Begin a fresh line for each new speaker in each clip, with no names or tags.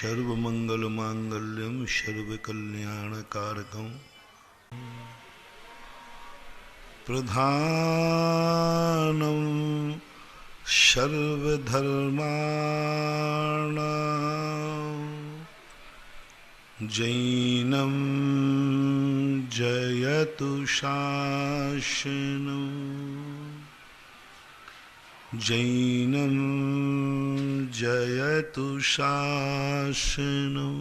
सर्वमंगलमांगल्यं सर्वकल्याणकारकं प्रधानं सर्वधर्माणां जैनं जयतु शासनं जैनं जयतु शासनं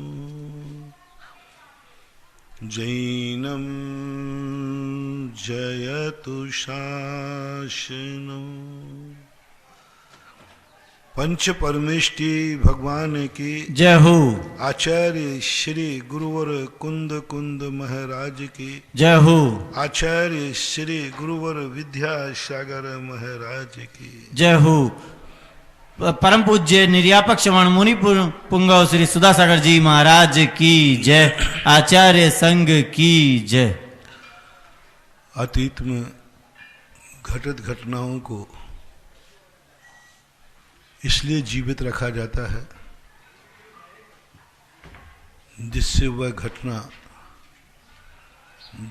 जैनं जयतु शासनं। पंच परमेष्टि भगवान की
जय हो।
आचार्य श्री गुरुवर कुंद कुंद महाराज की
जय हो।
आचार्य श्री गुरुवर विद्यासागर महाराज की
जय हो। परम पूज्य निर्यापक श्रवण मुनि पुंगव श्री सुधासागर जी महाराज की जय। आचार्य संघ की जय।
अतीत में घटित घटनाओं को इसलिए जीवित रखा जाता है जिससे वह घटना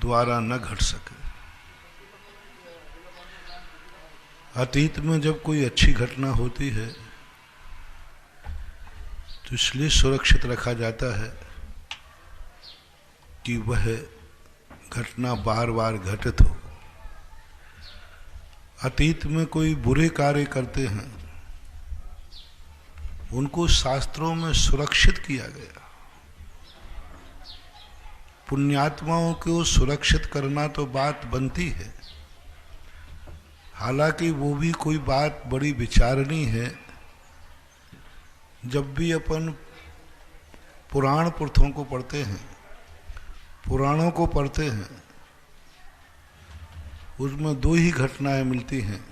दोबारा न घट सके। अतीत में जब कोई अच्छी घटना होती है तो इसलिए सुरक्षित रखा जाता है कि वह घटना बार बार घटित हो। अतीत में कोई बुरे कार्य करते हैं उनको शास्त्रों में सुरक्षित किया गया। पुण्यात्माओं को सुरक्षित करना तो बात बनती है, हालांकि वो भी कोई बात बड़ी विचारनीय है। जब भी अपन पुराण पुरथों को पढ़ते हैं, पुराणों को पढ़ते हैं, उसमें दो ही घटनाएं मिलती हैं।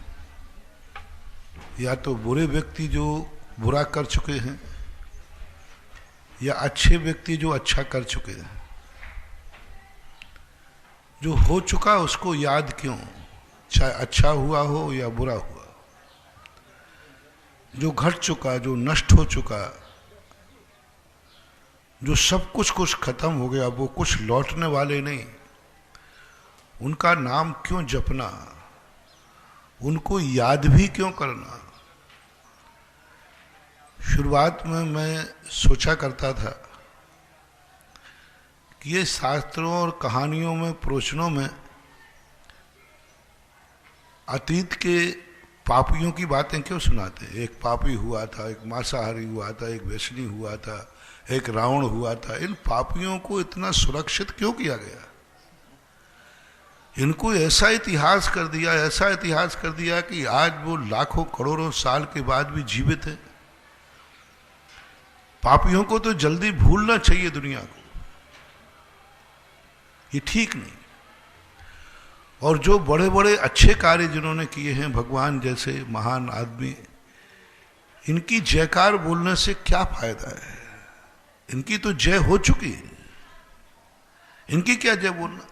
या तो बुरे व्यक्ति जो बुरा कर चुके हैं या अच्छे व्यक्ति जो अच्छा कर चुके हैं। जो हो चुका उसको याद क्यों, चाहे अच्छा हुआ हो या बुरा हुआ। जो घट चुका, जो नष्ट हो चुका, जो सब कुछ खत्म हो गया, वो कुछ लौटने वाले नहीं, उनका नाम क्यों जपना, उनको याद भी क्यों करना। शुरुआत में मैं सोचा करता था कि ये शास्त्रों और कहानियों में, प्रवचनों में अतीत के पापियों की बातें क्यों सुनाते। एक पापी हुआ था, एक मांसाहारी हुआ था, एक व्यसनी हुआ था, एक रावण हुआ था। इन पापियों को इतना सुरक्षित क्यों किया गया। इनको ऐसा इतिहास कर दिया, ऐसा इतिहास कर दिया कि आज वो लाखों करोड़ों साल के बाद भी जीवित है। पापियों को तो जल्दी भूलना चाहिए दुनिया को, ये ठीक नहीं। और जो बड़े बड़े अच्छे कार्य जिन्होंने किए हैं, भगवान जैसे महान आदमी, इनकी जयकार बोलने से क्या फायदा है। इनकी तो जय हो चुकी है, इनकी क्या जय बोलना।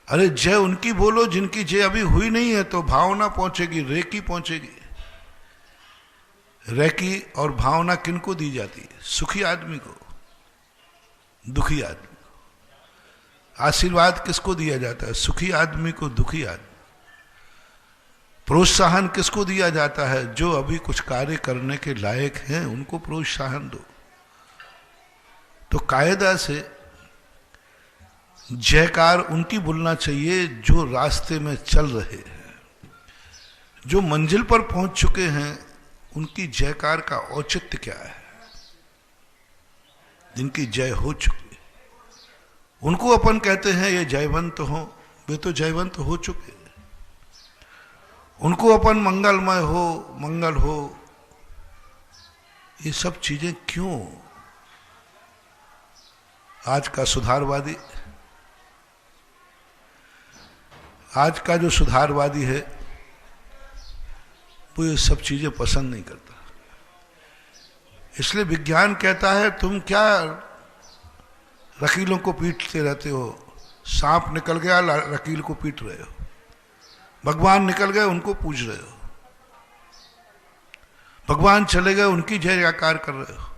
अरे जय उनकी बोलो जिनकी जय अभी हुई नहीं है, तो भावना पहुंचेगी, रेकी पहुंचेगी। रेकी और भावना किनको दी जाती है। सुखी आदमी को, दुखी आदमी को। आशीर्वाद किसको दिया जाता है, सुखी आदमी को, दुखी आदमी। प्रोत्साहन किसको दिया जाता है, जो अभी कुछ कार्य करने के लायक हैं उनको प्रोत्साहन दो। तो कायदा से जयकार उनकी बोलना चाहिए जो रास्ते में चल रहे हैं, जो मंजिल पर पहुंच चुके हैं। उनकी जयकार का औचित्य क्या है। जिनकी जय हो चुकी है उनको अपन कहते हैं ये जयवंत हो। वे तो जयवंत हो चुके हैं। उनको अपन मंगलमय हो, मंगल हो, ये सब चीजें क्यों। आज का सुधारवादी, आज का जो सुधारवादी है वो ये सब चीजें पसंद नहीं करता। इसलिए विज्ञान कहता है तुम क्या वकीलों को पीटते रहते हो। सांप निकल गया, वकील को पीट रहे हो। भगवान निकल गए, उनको पूज रहे हो। भगवान चले गए, उनकी जय जयकार कर रहे हो।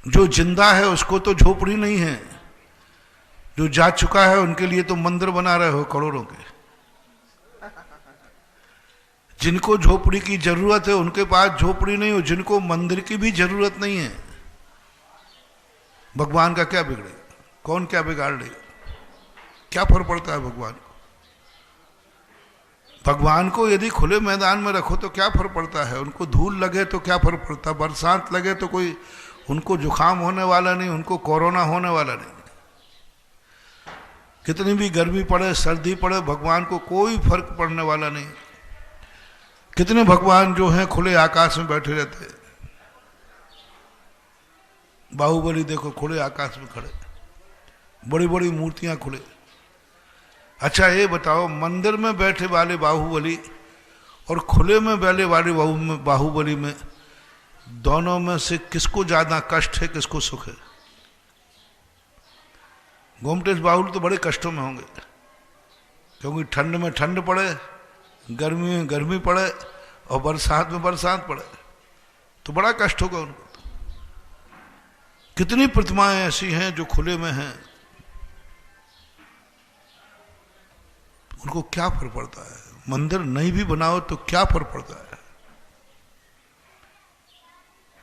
जो जिंदा है उसको तो झोपड़ी नहीं है, जो जा चुका है उनके लिए तो मंदिर बना रहे हो करोड़ों के। जिनको झोपड़ी की जरूरत है उनके पास झोपड़ी नहीं हो, जिनको मंदिर की भी जरूरत नहीं है। भगवान का क्या बिगड़ेगा? कौन क्या बिगाड़ लेगा? क्या फर्क पड़ता है भगवान को? भगवान को यदि खुले मैदान में रखो तो क्या फर्क पड़ता है? उनको धूल लगे तो क्या फर्क पड़ता है? बरसात लगे तो कोई उनको जुकाम होने वाला नहीं, उनको कोरोना होने वाला नहीं। कितनी भी गर्मी पड़े, सर्दी पड़े, भगवान को कोई फर्क पड़ने वाला नहीं। कितने भगवान जो हैं खुले आकाश में बैठे रहते हैं। बाहुबली देखो खुले आकाश में खड़े, बड़ी बड़ी मूर्तियां खुले। अच्छा ये बताओ, मंदिर में बैठे वाले बाहुबली और खुले में बैठे वाले बाहुबली में दोनों में से किसको ज्यादा कष्ट है, किसको सुख है? गोमटेश बाहुबली तो बड़े कष्टों में होंगे, क्योंकि ठंड में ठंड पड़े, गर्मी में गर्मी पड़े और बरसात में बरसात पड़े, तो बड़ा कष्ट होगा उनको। कितनी प्रतिमाएं ऐसी हैं जो खुले में हैं, उनको क्या फर्क पड़ता है? मंदिर नहीं भी बनाओ तो क्या फर्क पड़ता है?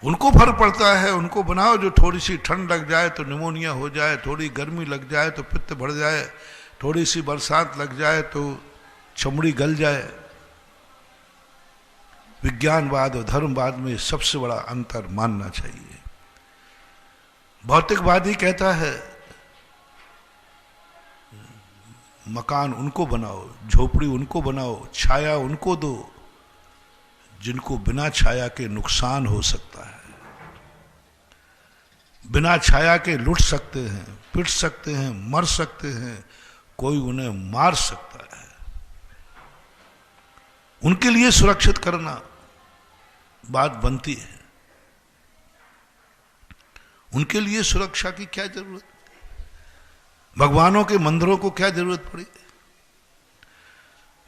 उनको फर्क पड़ता है, उनको बनाओ जो थोड़ी सी ठंड लग जाए तो निमोनिया हो जाए, थोड़ी गर्मी लग जाए तो पित्त बढ़ जाए, थोड़ी सी बरसात लग जाए तो चमड़ी गल जाए। विज्ञानवाद और धर्मवाद में सबसे बड़ा अंतर मानना चाहिए। भौतिकवादी कहता है मकान उनको बनाओ, झोपड़ी उनको बनाओ, छाया उनको दो जिनको बिना छाया के नुकसान हो सकता है। बिना छाया के लुट सकते हैं, पिट सकते हैं, मर सकते हैं, कोई उन्हें मार सकता है। उनके लिए सुरक्षित करना बात बनती है। उनके लिए सुरक्षा की क्या जरूरत? भगवानों के मंदिरों को क्या जरूरत पड़ी?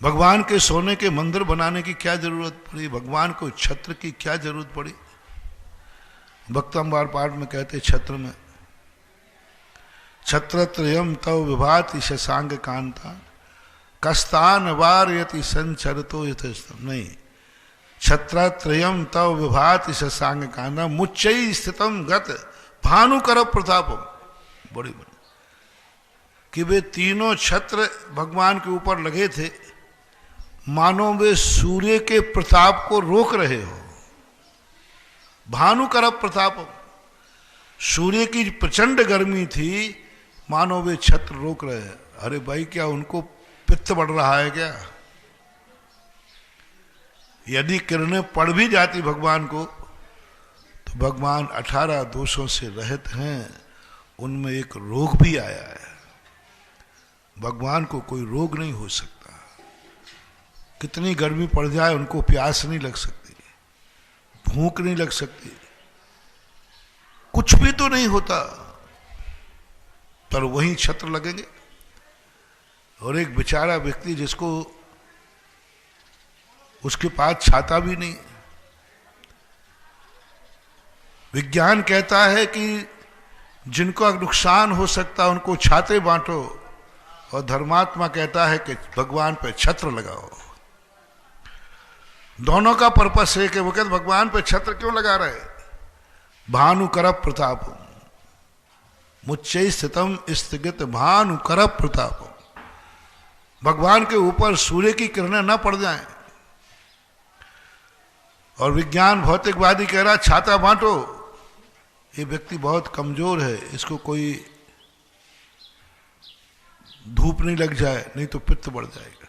भगवान के सोने के मंदिर बनाने की क्या जरूरत पड़ी? भगवान को छत्र की क्या जरूरत पड़ी? भक्तम्बार पाठ में कहते छत्र में छत्रत्रयम तव विभाति शशांक कांता कस्तान वारयति संचरतो यथस्तम। नहीं, छत्रत्रयम तव विभाति शशांक कांता मुच्चई स्थितम गत भानुकर प्रतापम। बड़ी कि वे तीनों छत्र भगवान के ऊपर लगे थे, मानो वे सूर्य के प्रताप को रोक रहे हो। भानुकर प्रताप, सूर्य की प्रचंड गर्मी थी, मानो वे छत्र रोक रहे हैं। अरे भाई, क्या उनको पित्त बढ़ रहा है क्या? यदि किरणें पड़ भी जाती भगवान को तो भगवान 18 दोषों से रहित हैं, उनमें एक रोग भी आया है। भगवान को कोई रोग नहीं हो सकता। कितनी गर्मी पड़ जाए उनको प्यास नहीं लग सकती, भूख नहीं लग सकती, कुछ भी तो नहीं होता, पर वहीं छत्र लगेंगे। और एक बेचारा व्यक्ति जिसको उसके पास छाता भी नहीं। विज्ञान कहता है कि जिनको नुकसान हो सकता उनको छाते बांटो, और धर्मात्मा कहता है कि भगवान पे छत्र लगाओ। दोनों का पर्पस है कि वो कहते भगवान पे छत्र क्यों लगा रहे? भानुकर प्रताप मुच्चै स्थितम स्थगित भानुकर प्रताप। भगवान के ऊपर सूर्य की किरणें न पड़ जाएं। और विज्ञान भौतिकवादी कह रहा छाता बांटो, ये व्यक्ति बहुत कमजोर है, इसको कोई धूप नहीं लग जाए, नहीं तो पित्त बढ़ जाएगा।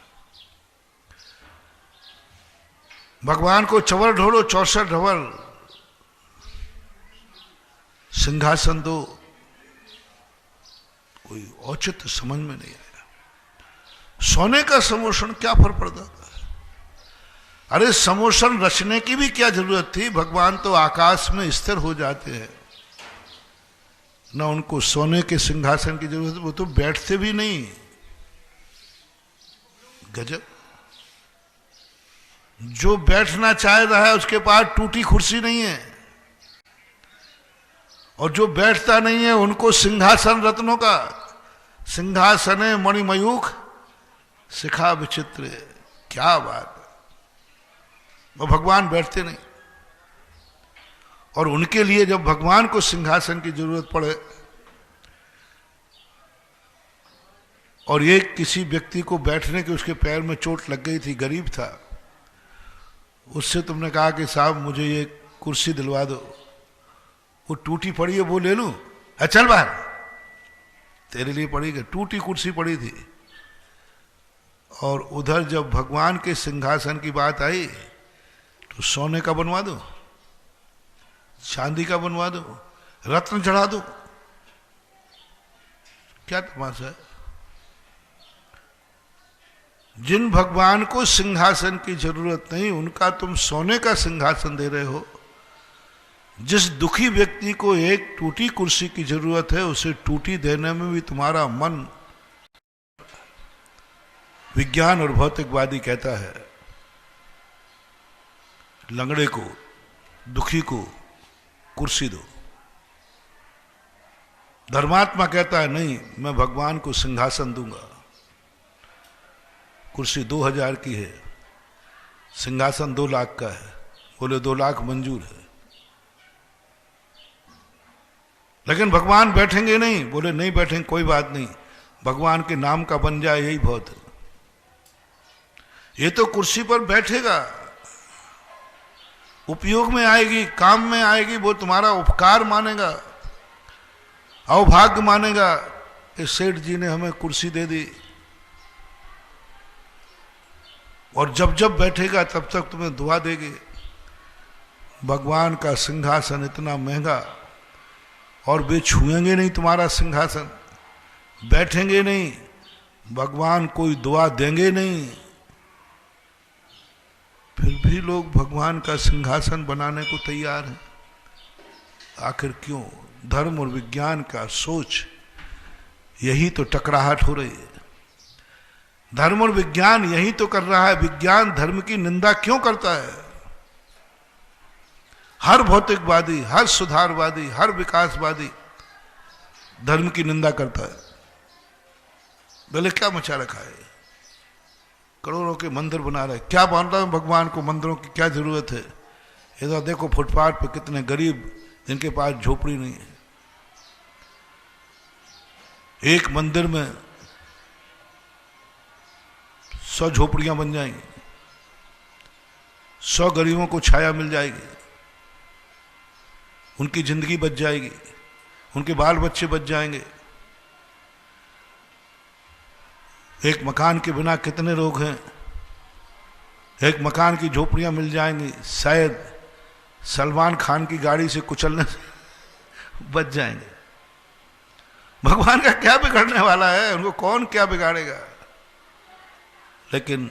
भगवान को चवर ढोलो 64 ढवल सिंहासन दो, कोई औचित्य समझ में नहीं आया। सोने का समोषण क्या फर्क पड़ता था? अरे समोषण रचने की भी क्या जरूरत थी? भगवान तो आकाश में स्थिर हो जाते हैं, ना उनको सोने के सिंहासन की जरूरत है, वो तो बैठते भी नहीं। गजब। जो बैठना चाह रहा है उसके पास टूटी कुर्सी नहीं है, और जो बैठता नहीं है उनको सिंहासन रत्नों का, सिंहासने मणिमयूख शिखा विचित्र। क्या बात है, वो भगवान बैठते नहीं। और उनके लिए जब भगवान को सिंहासन की जरूरत पड़े और ये किसी व्यक्ति को बैठने के उसके पैर में चोट लग गई थी, गरीब था, उससे तुमने कहा कि साहब मुझे ये कुर्सी दिलवा दो, वो टूटी पड़ी है वो ले लूं, चल बाहर, तेरे लिए पड़ी है, टूटी कुर्सी पड़ी थी। और उधर जब भगवान के सिंहासन की बात आई तो सोने का बनवा दो, चांदी का बनवा दो, रत्न चढ़ा दो, क्या तमाशा है। जिन भगवान को सिंहासन की जरूरत नहीं उनका तुम सोने का सिंहासन दे रहे हो। जिस दुखी व्यक्ति को एक टूटी कुर्सी की जरूरत है उसे टूटी देने में भी तुम्हारा मन। विज्ञान और भौतिकवादी कहता है लंगड़े को, दुखी को कुर्सी दो। धर्मात्मा कहता है नहीं, मैं भगवान को सिंहासन दूंगा। कुर्सी 2000 की है, सिंहासन 2 लाख का है, बोले 2 लाख मंजूर है। लेकिन भगवान बैठेंगे नहीं, बोले नहीं बैठेंगे, कोई बात नहीं, भगवान के नाम का बन जाए यही बहुत है। ये तो कुर्सी पर बैठेगा, उपयोग में आएगी, काम में आएगी, वो तुम्हारा उपकार मानेगा, अवभाग्य मानेगा कि सेठ जी ने हमें कुर्सी दे दी। और जब जब बैठेगा तब तक तुम्हें दुआ देगी। भगवान का सिंहासन इतना महंगा, और वे छुएंगे नहीं तुम्हारा सिंहासन, बैठेंगे नहीं, भगवान कोई दुआ देंगे नहीं, फिर भी लोग भगवान का सिंहासन बनाने को तैयार हैं। आखिर क्यों? धर्म और विज्ञान का सोच, यही तो टकराहट हो रही है। धर्म और विज्ञान यही तो कर रहा है। विज्ञान धर्म की निंदा क्यों करता है? हर भौतिकवादी, हर सुधारवादी, हर विकासवादी धर्म की निंदा करता है। बोले क्या मचा रखा है, करोड़ों के मंदिर बना रहे, क्या बन रहा है भगवान को, मंदिरों की क्या जरूरत है। इधर देखो फुटपाथ पे कितने गरीब जिनके पास झोपड़ी नहीं है। एक मंदिर में 100 झोपड़ियां बन जाएंगी, 100 गरीबों को छाया मिल जाएगी, उनकी जिंदगी बच जाएगी, उनके बाल बच्चे बच जाएंगे। एक मकान के बिना कितने लोग हैं, एक मकान की झोपड़ियां मिल जाएंगी, शायद सलमान खान की गाड़ी से कुचलने से बच जाएंगे। भगवान का क्या बिगड़ने वाला है, उनको कौन क्या बिगाड़ेगा। लेकिन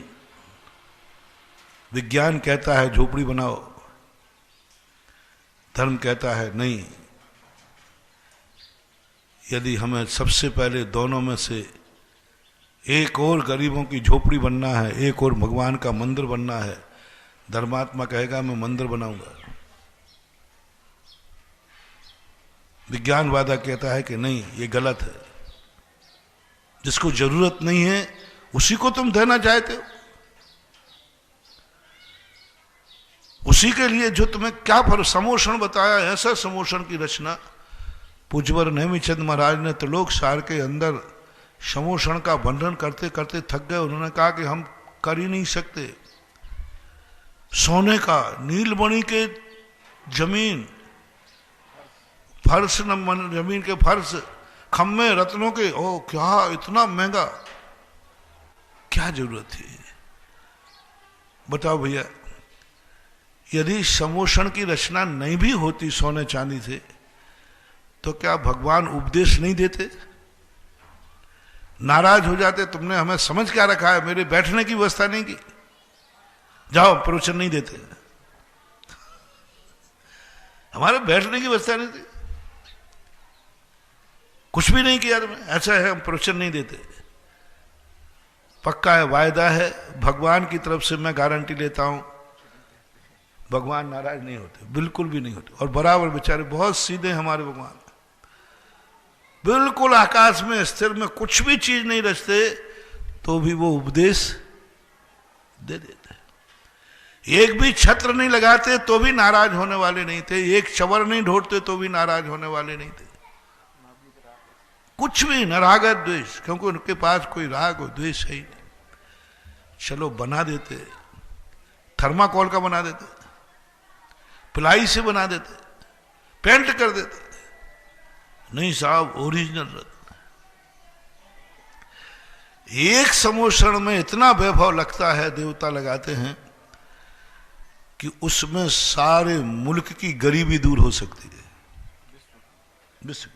विज्ञान कहता है झोपड़ी बनाओ, धर्म कहता है नहीं, यदि हमें सबसे पहले दोनों में से एक और गरीबों की झोपड़ी बनना है, एक और भगवान का मंदिर बनना है, धर्मात्मा कहेगा मैं मंदिर बनाऊंगा। विज्ञानवादा कहता है कि नहीं, ये गलत है। जिसको जरूरत नहीं है उसी को तुम देना चाहते हो। उसी के लिए जो तुम्हें क्या समोषण बताया, ऐसा समोषण की रचना पूज्यवर नेमिचंद महाराज ने त्रिलोक सार के अंदर समोषण का वर्णन करते करते थक गए। उन्होंने कहा कि हम कर ही नहीं सकते। सोने का, नीलमणि के जमीन, फर्श, जमीन के फर्श, खम्मे रत्नों के, ओ क्या इतना महंगा, क्या जरूरत थी? बताओ भैया, यदि समोषण की रचना नहीं भी होती सोने चांदी से, तो क्या भगवान उपदेश नहीं देते? नाराज हो जाते, तुमने हमें समझ क्या रखा है, मेरे बैठने की व्यवस्था नहीं की, जाओ, प्रवचन नहीं देते। हमारे बैठने की व्यवस्था नहीं थी, कुछ भी नहीं किया तुमने, ऐसा है हम प्रवचन नहीं देते। पक्का है, वायदा है, भगवान की तरफ से मैं गारंटी लेता हूं, भगवान नाराज नहीं होते, बिल्कुल भी नहीं होते। और बराबर बेचारे बहुत सीधे हमारे भगवान, बिल्कुल आकाश में स्थिर में कुछ भी चीज नहीं रचते तो भी वो उपदेश दे देते। एक भी छत्र नहीं लगाते तो भी नाराज होने वाले नहीं थे, एक चवर नहीं ढोड़ते तो भी नाराज होने वाले नहीं थे। कुछ भी न रागत द्वेष, क्योंकि उनके पास कोई राग और द्वेष है ही नहीं। चलो बना देते, थर्माकोल का बना देते, प्लाई से बना देते, पेंट कर देते, नहीं साहब ओरिजिनल रत्न। एक समोषण में इतना वैभव लगता है, देवता लगाते हैं कि उसमें सारे मुल्क की गरीबी दूर हो सकती है। विश्व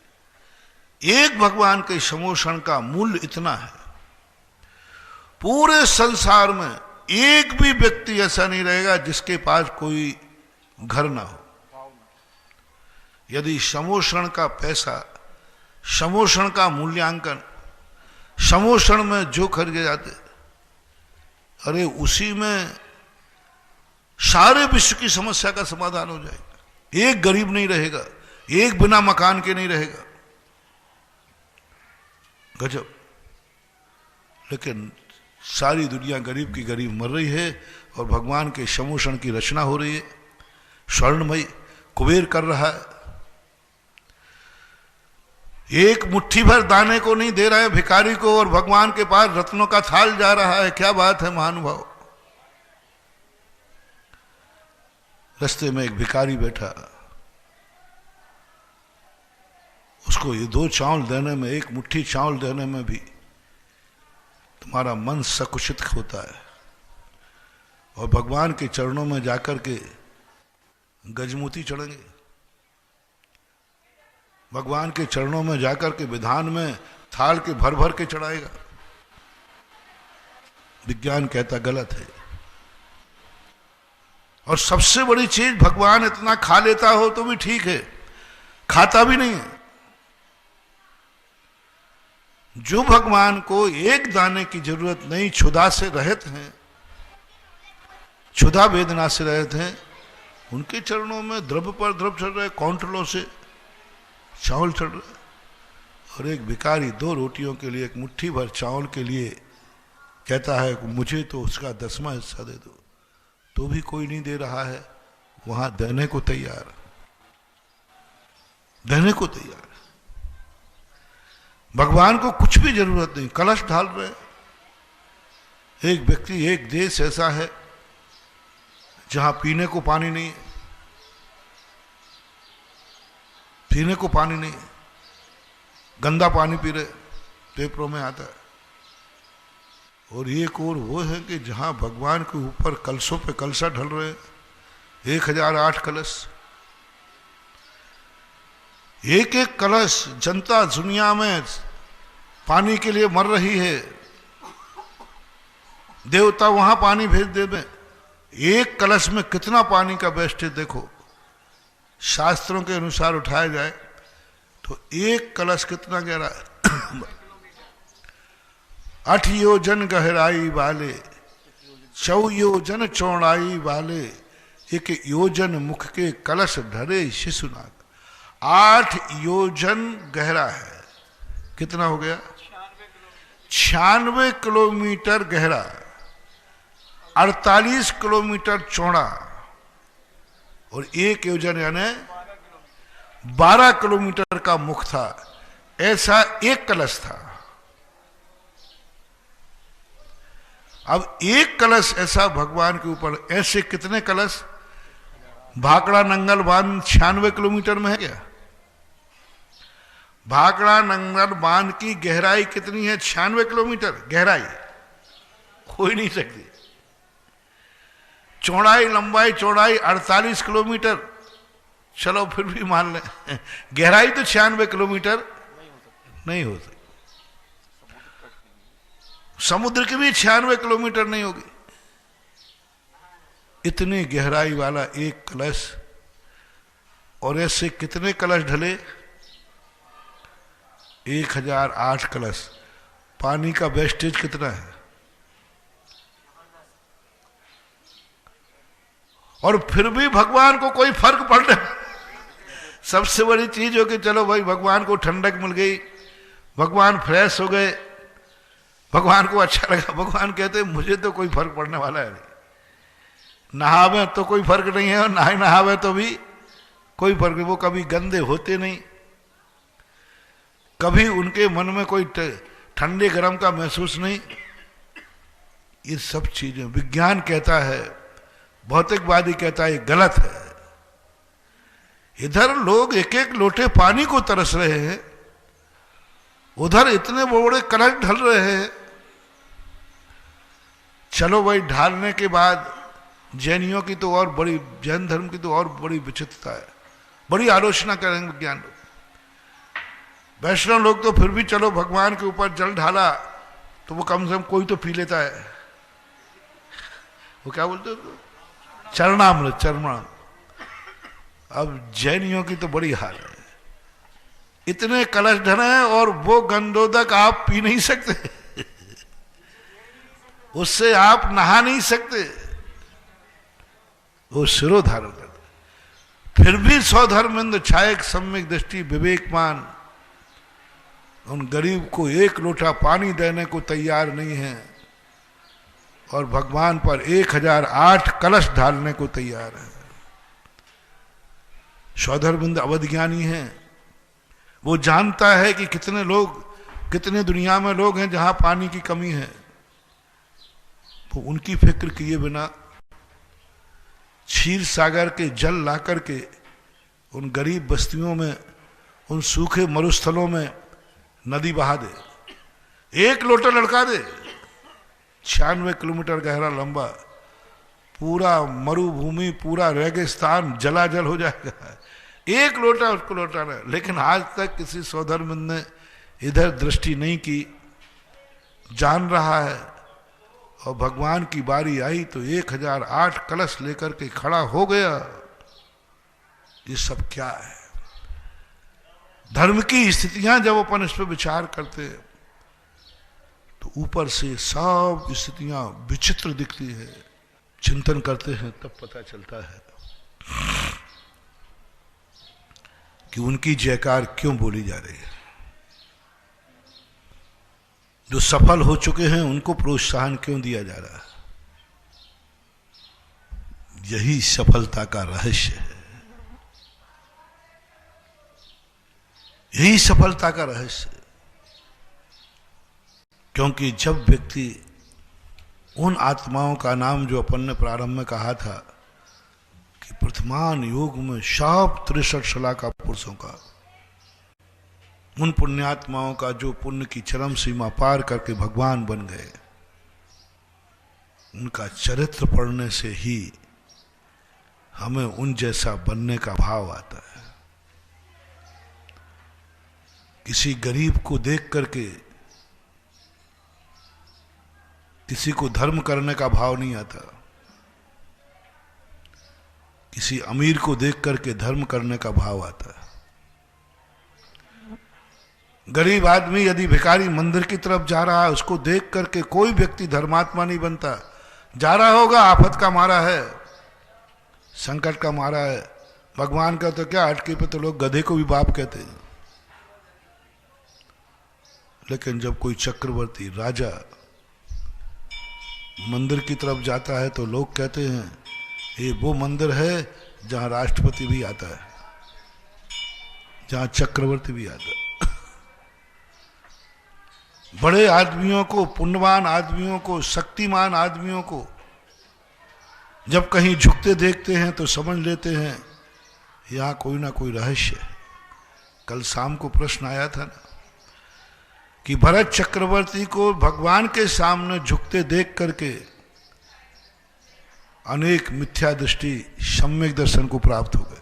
एक भगवान के समोषण का मूल्य इतना है, पूरे संसार में एक भी व्यक्ति ऐसा नहीं रहेगा जिसके पास कोई घर ना हो। यदि समोषण का पैसा, समोषण का मूल्यांकन, समोषण में जो खर्चे जाते, अरे उसी में सारे विश्व की समस्या का समाधान हो जाएगा। एक गरीब नहीं रहेगा, एक बिना मकान के नहीं रहेगा। गजब। लेकिन सारी दुनिया गरीब की गरीब मर रही है और भगवान के समोषण की रचना हो रही है। स्वर्णमयी कुबेर कर रहा है, एक मुट्ठी भर दाने को नहीं दे रहा है भिखारी को, और भगवान के पास रत्नों का थाल जा रहा है। क्या बात है महानुभाव। रास्ते में एक भिखारी बैठा, उसको ये 2 चावल देने में, एक मुट्ठी चावल देने में भी तुम्हारा मन सकुचित होता है। और भगवान के चरणों में जाकर के गजमोती चढ़ेंगे, भगवान के चरणों में जाकर के विधान में थाल के भर भर के चढ़ाएगा। विज्ञान कहता गलत है। और सबसे बड़ी चीज, भगवान इतना खा लेता हो तो भी ठीक है, खाता भी नहीं है। जो भगवान को एक दाने की जरूरत नहीं, क्षुधा से रहित हैं, क्षुधा वेदना से रहित हैं, उनके चरणों में द्रव्य पर द्रव्य चढ़ रहे, कौंटलों से चावल चढ़ रहे। और एक भिखारी 2 रोटियों के लिए, एक मुट्ठी भर चावल के लिए कहता है मुझे तो उसका 10वां हिस्सा दे दो, तो भी कोई नहीं दे रहा है। वहां देने को तैयार, देने को तैयार। भगवान को कुछ भी जरूरत नहीं, कलश ढाल रहे। एक व्यक्ति, एक देश ऐसा है जहां पीने को पानी नहीं है, पीने को पानी नहीं है, गंदा पानी पी रहे, पेपरों में आता है। और एक और वो है कि जहां भगवान के ऊपर कलशों पे कलशा ढल रहे, 1008 कलश, एक एक कलश। जनता दुनिया में पानी के लिए मर रही है, देवता वहां पानी भेज दे। एक कलश में कितना पानी का वेस्टेज देखो। शास्त्रों के अनुसार उठाया जाए तो एक कलश कितना गहरा है? 8 योजन गहराई वाले, 4 योजन चौड़ाई वाले, 1 योजन मुख के कलश ढरे शिशुनाग। 8 योजन गहरा है। कितना हो गया? 96 किलोमीटर गहरा, 48 किलोमीटर चौड़ा, और 1 योजन यानी 12 किलोमीटर का मुख था। ऐसा एक कलश था। अब एक कलश ऐसा भगवान के ऊपर, ऐसे कितने कलश? भाखड़ा नंगल बांध 96 किलोमीटर में है क्या? भाखड़ा नंगल बांध की गहराई कितनी है? 96 किलोमीटर गहराई हो ही नहीं सकती। चौड़ाई, लंबाई चौड़ाई 48 किलोमीटर, चलो फिर भी मान लें, गहराई तो 96 किलोमीटर नहीं हो सकती। समुद्र की भी 96 किलोमीटर नहीं होगी। इतनी गहराई वाला एक कलश, और ऐसे कितने कलश ढले? 1008 कलश। पानी का वेस्टेज कितना है? और फिर भी भगवान को कोई फर्क पड़ रहा। सबसे बड़ी चीज हो कि चलो भाई भगवान को ठंडक मिल गई, भगवान फ्रेश हो गए, भगवान को अच्छा लगा। भगवान कहते मुझे तो कोई फर्क पड़ने वाला है नहीं, नहावे तो कोई फर्क नहीं है और नहावे तो भी कोई फर्क नहीं। वो कभी गंदे होते नहीं, कभी उनके मन में कोई ठंडे गर्म का महसूस नहीं। ये सब चीजें विज्ञान कहता है, भौतिकवादी कहता है ये गलत है। इधर लोग एक एक लोटे पानी को तरस रहे हैं, उधर इतने बड़े कलश ढल रहे हैं। चलो भाई ढालने के बाद जैनियों की तो और बड़ी, जैन धर्म की तो और बड़ी विचित्रता है, बड़ी आलोचना करेंगे विज्ञान लोग। वैष्णव लोग तो फिर भी चलो भगवान के ऊपर जल ढाला तो वो कम से कम कोई तो पी लेता है, वो क्या बोलते हैं, चरणामृत, चरणामृत। अब जैनियों की तो बड़ी हाल है, इतने कलश धरे हैं और वो गंधोदक आप पी नहीं सकते, उससे आप नहा नहीं सकते, वो सिरो धारण करते। फिर भी सौधर्मेंद्र छायक सम्यक दृष्टि विवेकमान उन गरीब को एक लोटा पानी देने को तैयार नहीं है और भगवान पर 1008 कलश ढालने को तैयार है। सौधर्मेंद्र अवधज्ञानी है, वो जानता है कि कितने लोग, कितने दुनिया में लोग हैं जहां पानी की कमी है। वो उनकी फिक्र किए बिना क्षीर सागर के जल ला करके उन गरीब बस्तियों में, उन सूखे मरुस्थलों में नदी बहा दे, एक लोटा लड़का दे। 96 किलोमीटर गहरा लंबा पूरा मरुभूमि, पूरा रेगिस्तान जलाजल हो जाएगा, एक लोटा उसको लौटाना। लेकिन आज तक किसी सौधर्मेंद्र ने इधर दृष्टि नहीं की, जान रहा है। और भगवान की बारी आई तो 1008 कलश लेकर के खड़ा हो गया। ये सब क्या है? धर्म की स्थितियां जब अपन इस पर विचार करते हैं तो ऊपर से सब स्थितियां विचित्र दिखती है, चिंतन करते हैं तब पता चलता है कि उनकी जयकार क्यों बोली जा रही है। जो सफल हो चुके हैं उनको प्रोत्साहन क्यों दिया जा रहा है? यही सफलता का रहस्य है, यही सफलता का रहस्य है। क्योंकि जब व्यक्ति उन आत्माओं का नाम जो अपन ने प्रारंभ में कहा था कि वर्तमान युग में सब 63 लाख पुरुषों का, उन पुण्यात्माओं का जो पुण्य की चरम सीमा पार करके भगवान बन गए, उनका चरित्र पढ़ने से ही हमें उन जैसा बनने का भाव आता है। किसी गरीब को देख करके किसी को धर्म करने का भाव नहीं आता, किसी अमीर को देख करके धर्म करने का भाव आता है। गरीब आदमी यदि भिखारी मंदिर की तरफ जा रहा है, उसको देख करके कोई व्यक्ति धर्मात्मा नहीं बनता। जा रहा होगा, आफत का मारा है, संकट का मारा है। भगवान का तो क्या, अटके पे तो लोग गधे को भी बाप कहते हैं। लेकिन जब कोई चक्रवर्ती राजा मंदिर की तरफ जाता है तो लोग कहते हैं ये वो मंदिर है जहां राष्ट्रपति भी आता है, जहां चक्रवर्ती भी आता है। बड़े आदमियों को, पुण्यवान आदमियों को, शक्तिमान आदमियों को जब कहीं झुकते देखते हैं तो समझ लेते हैं यहां कोई ना कोई रहस्य है। कल शाम को प्रश्न आया था ना कि भरत चक्रवर्ती को भगवान के सामने झुकते देख करके अनेक मिथ्या दृष्टि, सम्यक दर्शन को प्राप्त हो गए।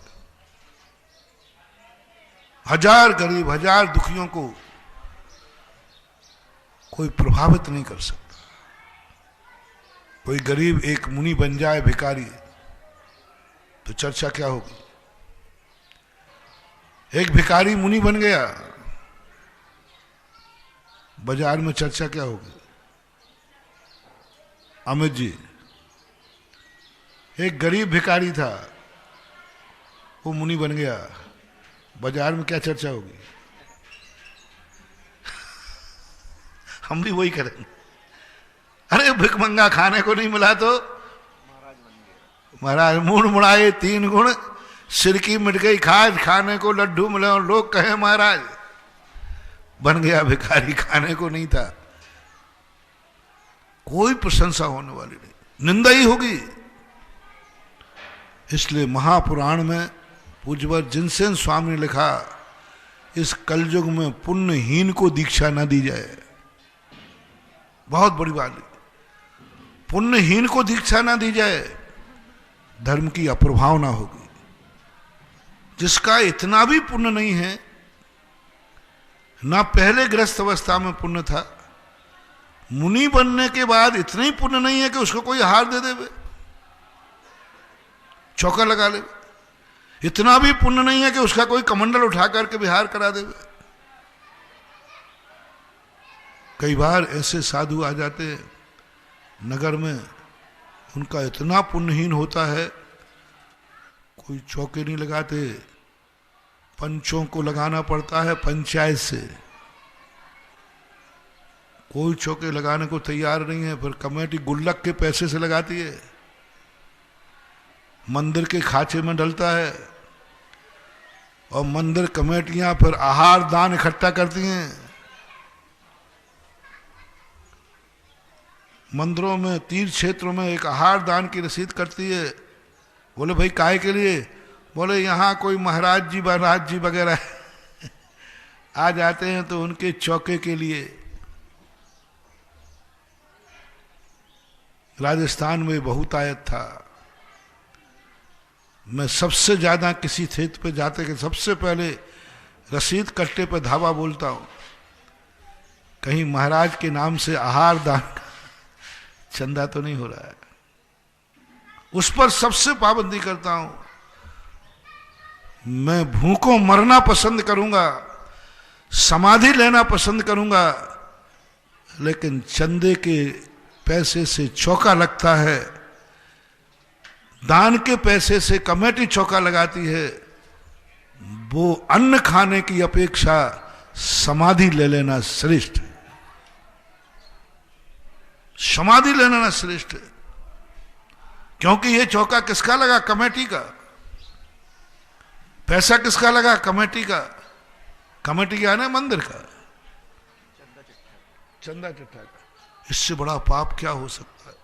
हजार गरीब, हजार दुखियों को कोई प्रभावित नहीं कर सकता। कोई गरीब एक मुनि बन जाए, भिखारी, तो चर्चा क्या होगी? एक भिखारी मुनि बन गया, बाजार में चर्चा क्या होगी? अमित जी एक गरीब भिखारी था, वो मुनि बन गया, बाजार में क्या चर्चा होगी? हम भी वही करेंगे। अरे भिखमंगा खाने को नहीं मिला तो महाराज मूड मुड़ाए 3 गुण, सिर की मिट गई खाज, खाने को लड्डू मिले और लोग कहे महाराज। बन गया भिखारी, खाने को नहीं था। कोई प्रशंसा होने वाली नहीं, निंदा ही होगी। इसलिए महापुराण में पूज्यवर जिनसेन स्वामी ने लिखा, इस कलयुग में पुण्यहीन को दीक्षा न दी जाए। बहुत बड़ी बात है, पुण्यहीन को दीक्षा ना दी जाए, धर्म की अप्रभावना होगी। जिसका इतना भी पुण्य नहीं है, ना पहले गृहस्थ अवस्था में पुण्य था, मुनि बनने के बाद इतना ही पुण्य नहीं है कि उसको कोई हार दे देवे, चौका लगा ले। इतना भी पुण्य नहीं है कि उसका कोई कमंडल उठा करके विहार करा देवे। कई बार ऐसे साधु आ जाते नगर में, उनका इतना पुण्यहीन होता है, कोई चौके नहीं लगाते, पंचों को लगाना पड़ता है पंचायत से। कोई चौके लगाने को तैयार नहीं है, फिर कमेटी गुल्लक के पैसे से लगाती है, मंदिर के खाचे में डलता है, और मंदिर कमेटियां फिर आहार दान इकट्ठा करती हैं। मंदिरों में, तीर्थ क्षेत्रों में एक आहार दान की रसीद करती है। बोले भाई काहे के लिए? बोले यहाँ कोई महाराज जी वगैरह आ जाते हैं तो उनके चौके के लिए। राजस्थान में बहुतायत था। मैं सबसे ज्यादा किसी क्षेत्र पे जाते कि सबसे पहले रसीद कट्टे पे धावा बोलता हूं, कहीं महाराज के नाम से आहार दान चंदा तो नहीं हो रहा है। उस पर सबसे पाबंदी करता हूं। मैं भूखों मरना पसंद करूंगा, समाधि लेना पसंद करूंगा, लेकिन चंदे के पैसे से चौका लगता है, दान के पैसे से कमेटी चौका लगाती है, वो अन्न खाने की अपेक्षा समाधि ले लेना श्रेष्ठ है। समाधि लेना ना श्रेष्ठ है, क्योंकि ये चौका किसका लगा? कमेटी का। पैसा किसका लगा? कमेटी का। कमेटी क्या है ना? मंदिर का, चंदा चिट्ठा का। इससे बड़ा पाप क्या हो सकता है?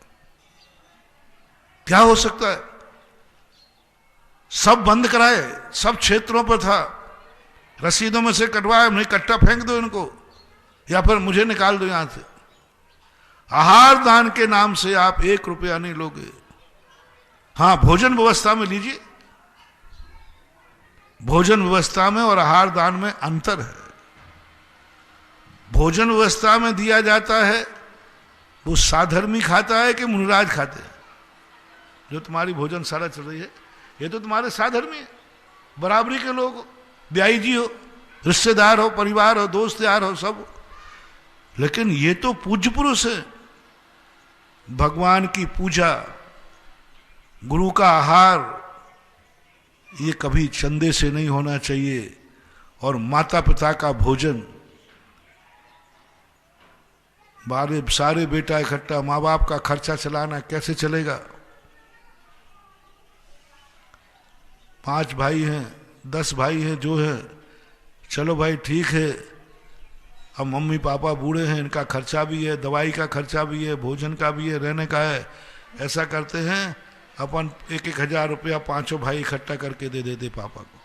क्या हो सकता है? सब बंद कराए, सब क्षेत्रों पर था, रसीदों में से कटवाए, नहीं कट्टा फेंक दो इनको, या फिर मुझे निकाल दो यहां से। आहार दान के नाम से आप 1 रुपया नहीं लोगे। हां, भोजन व्यवस्था में लीजिए। भोजन व्यवस्था में और आहार दान में अंतर है। भोजन व्यवस्था में दिया जाता है, वो साधर्मी खाता है कि मुनिराज खाते हैं? जो तुम्हारी भोजनशाला चल रही है, ये तो तुम्हारे साधर्मी है, बराबरी के लोग हो, ब्याई जी हो, रिश्तेदार हो, परिवार हो, दोस्त यार हो, सब। लेकिन ये तो पूज्य पुरुष है। भगवान की पूजा, गुरु का आहार, ये कभी चंदे से नहीं होना चाहिए। और माता पिता का भोजन, सारे बेटा इकट्ठा, माँ बाप का खर्चा चलाना कैसे चलेगा? 5 भाई हैं, 10 भाई हैं, जो है चलो भाई ठीक है, अब मम्मी पापा बूढ़े हैं, इनका खर्चा भी है, दवाई का खर्चा भी है, भोजन का भी है, रहने का है। ऐसा करते हैं, अपन 1-1 हजार रुपया 5 भाई इकट्ठा करके दे देते पापा को।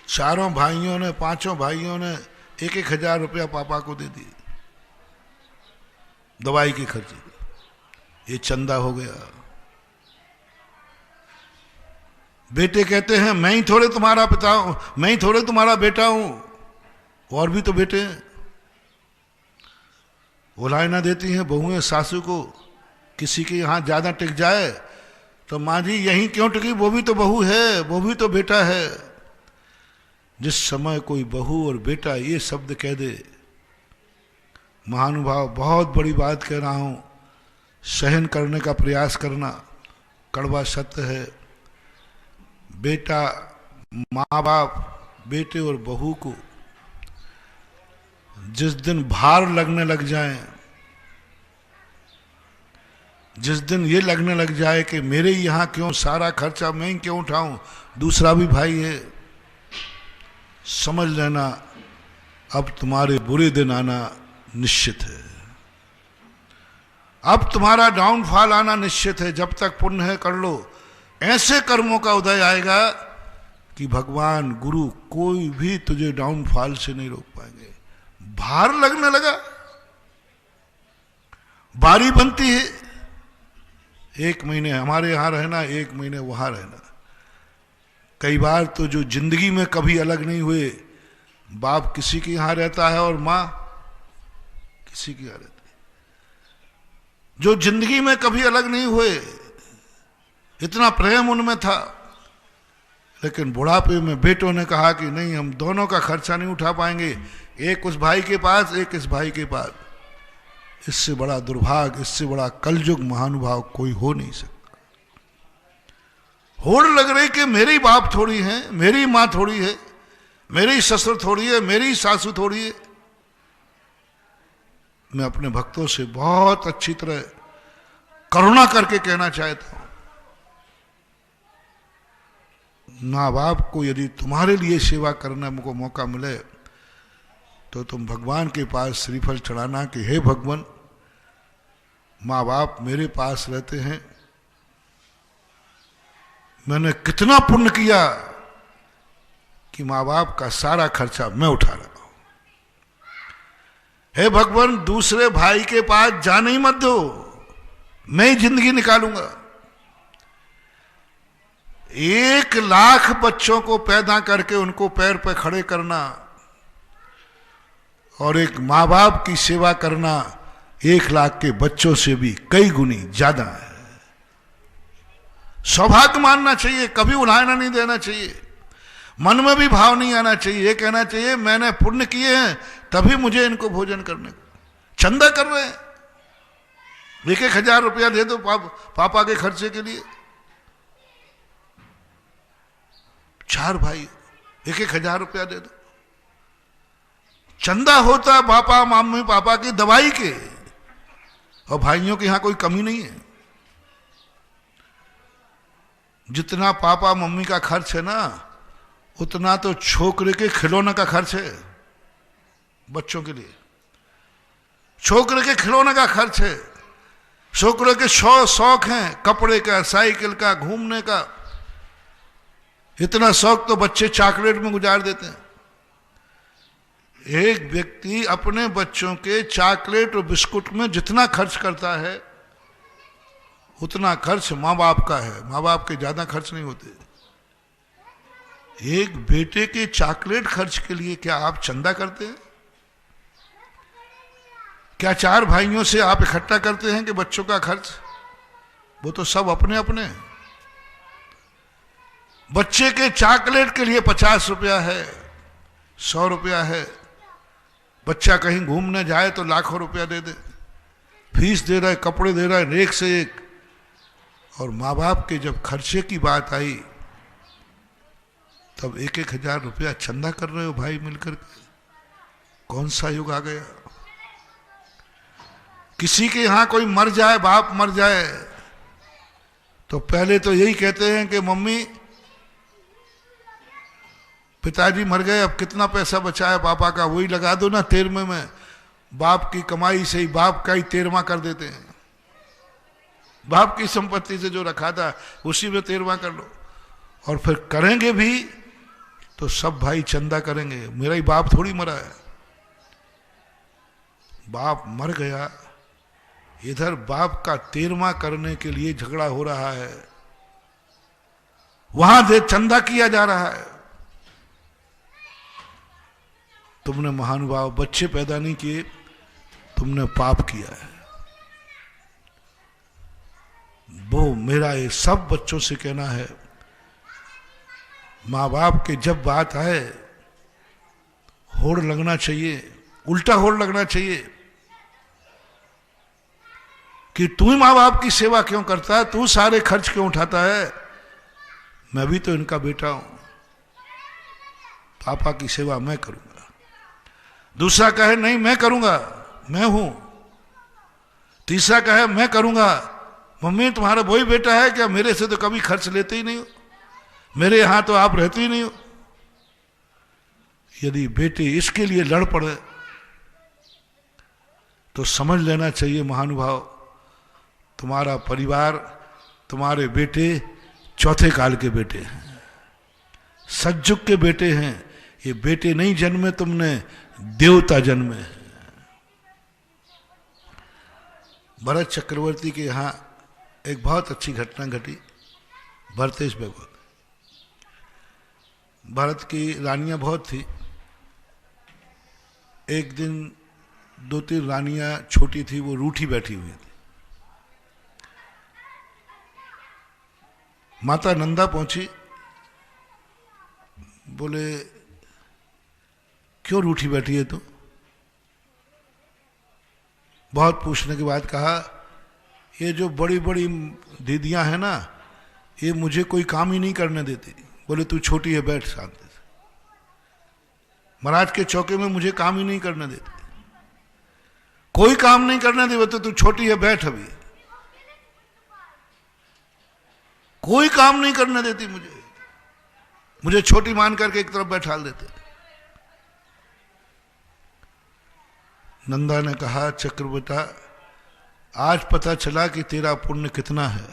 4 भाइयों ने, 5 भाइयों ने 1-1 हजार रुपया पापा को दे दिए दवाई के खर्चे। ये चंदा हो गया। बेटे कहते हैं मैं ही थोड़े तुम्हारा पिता हूं, मैं ही थोड़े तुम्हारा बेटा हूं, और भी तो बेटे हैं। बुलाए ना देती हैं बहुएं सासू को, किसी के यहां ज्यादा टिक जाए तो मां जी यहीं क्यों टिकी, वो भी तो बहू है, वो भी तो बेटा है। जिस समय कोई बहू और बेटा ये शब्द कह दे, महानुभाव बहुत बड़ी बात कह रहा हूं, सहन करने का प्रयास करना कड़वा सत्य है। बेटा, माँ बाप बेटे और बहू को जिस दिन भार लगने लग जाए, जिस दिन ये लगने लग जाए कि मेरे यहाँ क्यों सारा खर्चा मैं ही क्यों उठाऊं, दूसरा भी भाई है, समझ लेना अब तुम्हारे बुरे दिन आना निश्चित है। अब तुम्हारा डाउनफॉल आना निश्चित है। जब तक पुण्य है कर लो, ऐसे कर्मों का उदय आएगा कि भगवान गुरु कोई भी तुझे डाउनफॉल से नहीं रोक पाएंगे। भार लगने लगा, बारी बनती है, 1 महीने हमारे यहां रहना, 1 महीने वहां रहना। कई बार तो जो जिंदगी में कभी अलग नहीं हुए, बाप किसी के यहां रहता है और मां किसी के यहां रहती है, जो जिंदगी में कभी अलग नहीं हुए, इतना प्रेम उनमें था, लेकिन बुढ़ापे में बेटों ने कहा कि नहीं, हम दोनों का खर्चा नहीं उठा पाएंगे, एक उस भाई के पास, एक इस भाई के पास। इससे बड़ा दुर्भाग्य, इससे बड़ा कलयुग महानुभाव कोई हो नहीं सकता। होड़ लग रही कि मेरी बाप थोड़ी है, मेरी मां थोड़ी है, मेरी ससुर थोड़ी है, मेरी सासू थोड़ी है। मैं अपने भक्तों से बहुत अच्छी तरह करुणा करके कहना चाहता हूं, मां बाप को यदि तुम्हारे लिए सेवा करने को मौका मिले तो तुम भगवान के पास श्रीफल चढ़ाना कि हे भगवान, मां बाप मेरे पास रहते हैं, मैंने कितना पुण्य किया कि मां बाप का सारा खर्चा मैं उठा रहा हूं। हे भगवान, दूसरे भाई के पास जाने ही मत दो, मैं ही जिंदगी निकालूंगा। 1 लाख बच्चों को पैदा करके उनको पैर पे खड़े करना और एक मां बाप की सेवा करना 1 लाख के बच्चों से भी कई गुनी ज्यादा है। सौभाग्य मानना चाहिए, कभी उलाहना नहीं देना चाहिए, मन में भी भाव नहीं आना चाहिए। ये कहना चाहिए मैंने पुण्य किए हैं तभी मुझे इनको भोजन करने को। चंदा कर रहे हैं, 1,000 रुपया दे दो पापा के खर्चे के लिए। 4 भाई, 1,000 रुपया दे दो। चंदा होता है पापा मम्मी पापा की दवाई के, और भाइयों के यहां कोई कमी नहीं है। जितना पापा मम्मी का खर्च है ना, उतना तो छोकरे के खिलौने का खर्च है। बच्चों के लिए छोकरे के खिलौने का खर्च है। छोकरे के शौक हैं, कपड़े का, साइकिल का, घूमने का। इतना शौक तो बच्चे चॉकलेट में गुजार देते हैं। एक व्यक्ति अपने बच्चों के चॉकलेट और बिस्कुट में जितना खर्च करता है, उतना खर्च माँ बाप का है। माँ बाप के ज्यादा खर्च नहीं होते। एक बेटे के चॉकलेट खर्च के लिए क्या आप चंदा करते हैं? क्या 4 भाइयों से आप इकट्ठा करते हैं कि बच्चों का खर्च? वो तो सब अपने अपने हैं। बच्चे के चॉकलेट के लिए 50 रुपया है, 100 रुपया है। बच्चा कहीं घूमने जाए तो लाखों रुपया दे दे, फीस दे रहा है, कपड़े दे रहा है, एक से एक। और माँ बाप के जब खर्चे की बात आई तब 1,000 रुपया चंदा कर रहे हो भाई मिलकर के। कौन सा युग आ गया? किसी के यहां कोई मर जाए, बाप मर जाए, तो पहले तो यही कहते हैं कि मम्मी पिताजी मर गए, अब कितना पैसा बचा है पापा का, वही लगा दो ना 13वें में। बाप की कमाई से ही बाप का ही 13वां कर देते हैं। बाप की संपत्ति से जो रखा था उसी में 13वां कर लो। और फिर करेंगे भी तो सब भाई चंदा करेंगे। मेरा ही बाप थोड़ी मरा है। बाप मर गया, इधर बाप का 13वां करने के लिए झगड़ा हो रहा है, वहां दे चंदा किया जा रहा है। तुमने महानुभाव बच्चे पैदा नहीं किए, तुमने पाप किया है। वो मेरा ये सब बच्चों से कहना है, माँ बाप के जब बात आए होड़ लगना चाहिए, उल्टा होड़ लगना चाहिए। कि तू ही माँ बाप की सेवा क्यों करता है, तू सारे खर्च क्यों उठाता है, मैं भी तो इनका बेटा हूं, पापा की सेवा मैं करूंगा। दूसरा कहे नहीं मैं करूंगा, मैं हूं। तीसरा कहे मैं करूंगा, मम्मी तुम्हारा वही बेटा है क्या, मेरे से तो कभी खर्च लेते ही नहीं हो, मेरे यहां तो आप रहते ही नहीं हो। यदि बेटे इसके लिए लड़ पड़े तो समझ लेना चाहिए महानुभाव, तुम्हारा परिवार, तुम्हारे बेटे चौथे काल के बेटे हैं, सतयुग के बेटे हैं। ये बेटे नहीं जन्मे तुमने, देवता जन्मे हैं। भरत चक्रवर्ती के यहां एक बहुत अच्छी घटना घटी। भरतेश भागवत, भारत की रानियां बहुत थी। एक दिन 2-3 रानियां छोटी थी, वो रूठी बैठी हुई थी। माता नंदा पहुंची, बोले क्यों रूठी बैठी है तू? बहुत पूछने के बाद कहा ये जो बड़ी बड़ी दीदियां हैं ना, ये मुझे कोई काम ही नहीं करने देती। बोले तू छोटी है, बैठ शांति से। महाराज के चौके में मुझे काम ही नहीं करने देती, कोई काम नहीं करने दे, तो तू छोटी है, बैठ अभी। कोई काम नहीं करने देती मुझे छोटी मान करके एक तरफ बैठाल देते। नंदा ने कहा चक्र बेटा, आज पता चला कि तेरा पुण्य कितना है।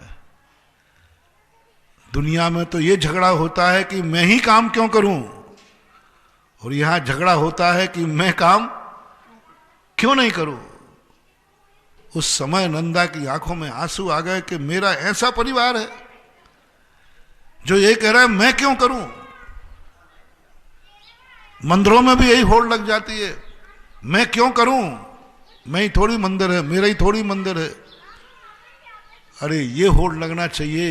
दुनिया में तो ये झगड़ा होता है कि मैं ही काम क्यों करूं, और यहां झगड़ा होता है कि मैं काम क्यों नहीं करूं। उस समय नंदा की आंखों में आंसू आ गए कि मेरा ऐसा परिवार है जो ये कह रहा है मैं क्यों करूं। मंदिरों में भी यही होड़ लग जाती है, मैं क्यों करूं, मैं ही थोड़ी मंदिर है, मेरा ही थोड़ी मंदिर है। अरे ये होड़ लगना चाहिए,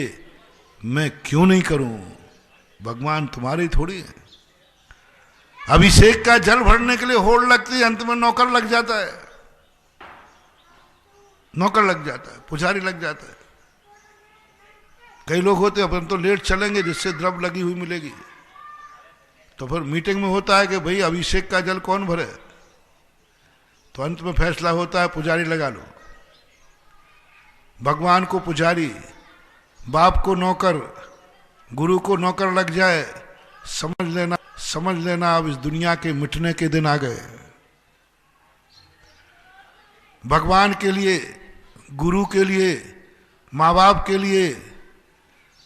मैं क्यों नहीं करूं, भगवान तुम्हारी थोड़ी है। अभिषेक का जल भरने के लिए होड़ लगती है, अंत में नौकर लग जाता है, नौकर लग जाता है, पुजारी लग जाता है। कई लोग होते हैं अपन तो लेट चलेंगे जिससे द्रव लगी हुई मिलेगी, तो फिर मीटिंग में होता है कि भाई अभिषेक का जल कौन भरे, तो अंत में फैसला होता है पुजारी लगा लो। भगवान को पुजारी, बाप को नौकर, गुरु को नौकर लग जाए, समझ लेना अब इस दुनिया के मिटने के दिन आ गए। भगवान के लिए, गुरु के लिए, माँ बाप के लिए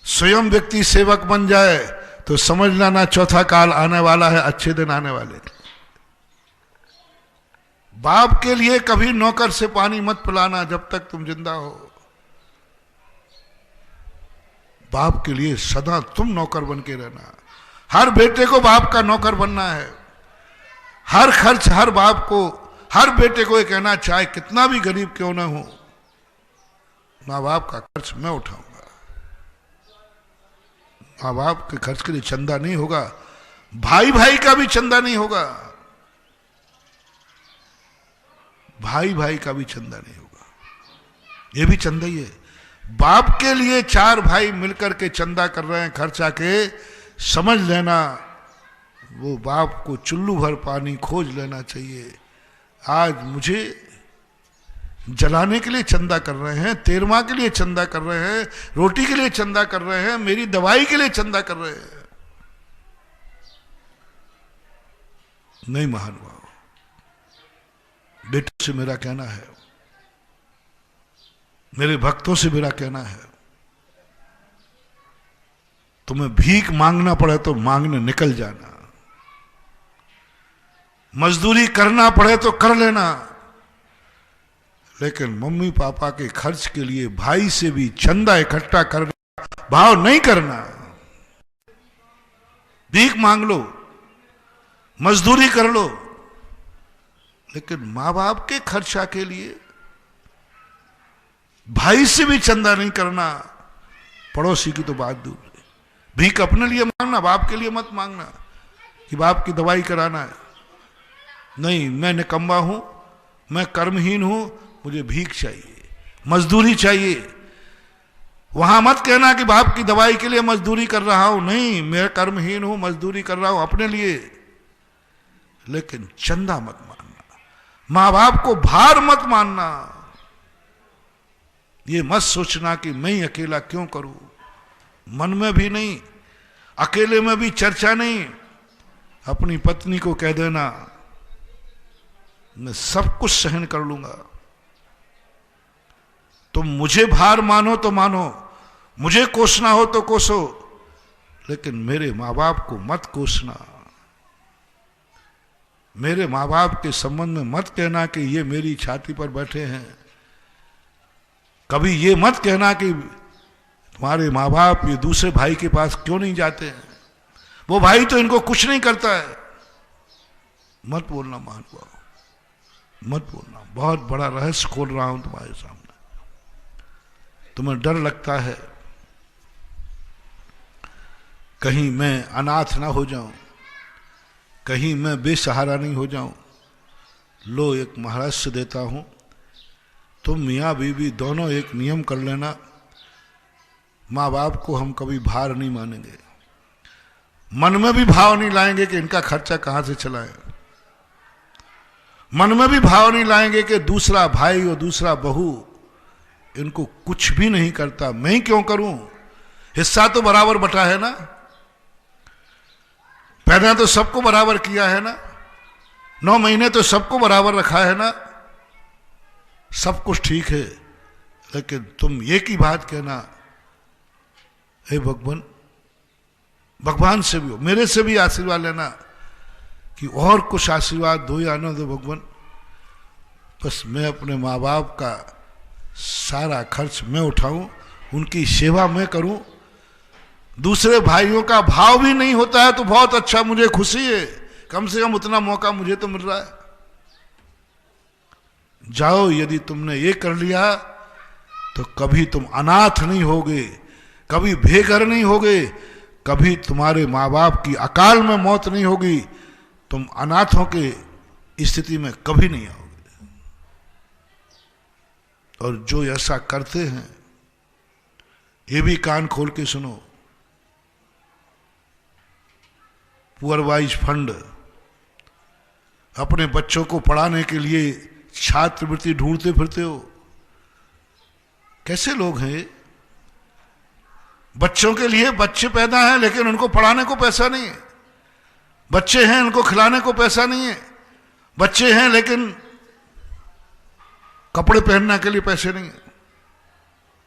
स्वयं व्यक्ति सेवक बन जाए तो समझ लेना चौथा काल आने वाला है, अच्छे दिन आने वाले। बाप के लिए कभी नौकर से पानी मत पिलाना जब तक तुम जिंदा हो। बाप के लिए सदा तुम नौकर बन के रहना। हर बेटे को बाप का नौकर बनना है। हर खर्च हर बाप को, हर बेटे को ये कहना, चाहे कितना भी गरीब क्यों ना हो, माँ बाप का खर्च मैं उठाऊंगा। माँ बाप के खर्च के लिए चंदा नहीं होगा, भाई भाई का भी चंदा नहीं होगा, भाई भाई का भी चंदा नहीं होगा, ये भी चंदा ही है। बाप के लिए 4 भाई मिलकर के चंदा कर रहे हैं खर्चा के, समझ लेना वो बाप को चुल्लू भर पानी खोज लेना चाहिए। आज मुझे जलाने के लिए चंदा कर रहे हैं, तेरमा के लिए चंदा कर रहे हैं, रोटी के लिए चंदा कर रहे हैं, मेरी दवाई के लिए चंदा कर रहे हैं। नहीं महानुभाव, बेटों से मेरा कहना है, मेरे भक्तों से मेरा कहना है, तुम्हें भीख मांगना पड़े तो मांगने निकल जाना, मजदूरी करना पड़े तो कर लेना, लेकिन मम्मी पापा के खर्च के लिए भाई से भी चंदा इकट्ठा करना भाव नहीं करना। भीख मांग लो, मजदूरी कर लो, लेकिन मां बाप के खर्चा के लिए भाई से भी चंदा नहीं करना। पड़ोसी की तो बात दूर है, भीख अपने लिए मांगना, बाप के लिए मत मांगना कि बाप की दवाई कराना है। नहीं, मैं निकम्मा हूं, मैं कर्महीन हूं, मुझे भीख चाहिए, मजदूरी चाहिए। वहां मत कहना कि बाप की दवाई के लिए मजदूरी कर रहा हूं, नहीं, मैं कर्महीन हूं, मजदूरी कर रहा हूं अपने लिए। लेकिन चंदा मत मानना, मां बाप को भार मत मानना। ये मत सोचना कि मैं ही अकेला क्यों करूं, मन में भी नहीं, अकेले में भी चर्चा नहीं। अपनी पत्नी को कह देना मैं सब कुछ सहन कर लूंगा, तुम मुझे भार मानो तो मानो, मुझे कोसना हो तो कोसो, लेकिन मेरे मां बाप को मत कोसना। मेरे मां बाप के संबंध में मत कहना कि ये मेरी छाती पर बैठे हैं। कभी ये मत कहना कि तुम्हारे मां बाप ये दूसरे भाई के पास क्यों नहीं जाते हैं, वो भाई तो इनको कुछ नहीं करता है। मत बोलना महानुभाव, मत बोलना। बहुत बड़ा रहस्य खोल रहा हूं तुम्हारे सामने। तुम्हें डर लगता है कहीं मैं अनाथ ना हो जाऊं, कहीं मैं बेसहारा नहीं हो जाऊं। लो एक महाराष्ट्र देता हूं, तुम मियाँ बीवी दोनों एक नियम कर लेना, माँ बाप को हम कभी भार नहीं मानेंगे, मन में भी भाव नहीं लाएंगे कि इनका खर्चा कहाँ से चलाएं, मन में भी भाव नहीं लाएंगे कि दूसरा भाई और दूसरा बहू इनको कुछ भी नहीं करता, मैं ही क्यों करूं, हिस्सा तो बराबर बटा है ना, पैदा तो सबको बराबर किया है ना, 9 महीने तो सबको बराबर रखा है ना, सब कुछ ठीक है। लेकिन तुम एक ही बात कहना, हे भगवान, भगवान से भी हो, मेरे से भी आशीर्वाद लेना कि और कुछ आशीर्वाद दो या न दो भगवान, बस मैं अपने माँ बाप का सारा खर्च मैं उठाऊं, उनकी सेवा मैं करूं। दूसरे भाइयों का भाव भी नहीं होता है तो बहुत अच्छा, मुझे खुशी है, कम से कम उतना मौका मुझे तो मिल रहा है। जाओ, यदि तुमने ये कर लिया तो कभी तुम अनाथ नहीं होगे, कभी बेघर नहीं होगे, कभी तुम्हारे माँ बाप की अकाल में मौत नहीं होगी, तुम अनाथों के स्थिति में कभी नहीं आओगे। और जो ऐसा करते हैं ये भी कान खोल के सुनो, पुअर वाइज फंड अपने बच्चों को पढ़ाने के लिए छात्रवृत्ति ढूंढते फिरते हो। कैसे लोग हैं? बच्चों के लिए बच्चे पैदा हैं लेकिन उनको पढ़ाने को पैसा नहीं है, बच्चे हैं उनको खिलाने को पैसा नहीं है, बच्चे हैं लेकिन कपड़े पहनने के लिए पैसे नहीं है।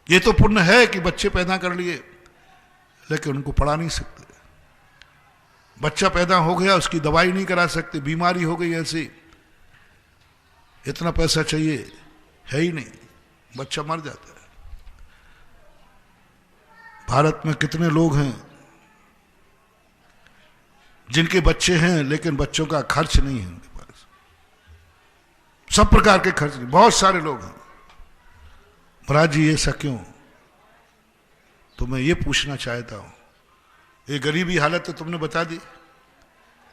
ये तो पुण्य है कि बच्चे पैदा कर लिए लेकिन उनको पढ़ा नहीं सकते। बच्चा पैदा हो गया, उसकी दवाई नहीं करा सकते, बीमारी हो गई ऐसी, इतना पैसा चाहिए है ही नहीं, बच्चा मर जाता है। भारत में कितने लोग हैं जिनके बच्चे हैं लेकिन बच्चों का खर्च नहीं है उनके पास, सब प्रकार के खर्च नहीं, बहुत सारे लोग हैं। महाराज जी ऐसा क्यों? तो मैं ये पूछना चाहता हूं, ये गरीबी हालत तो तुमने बता दी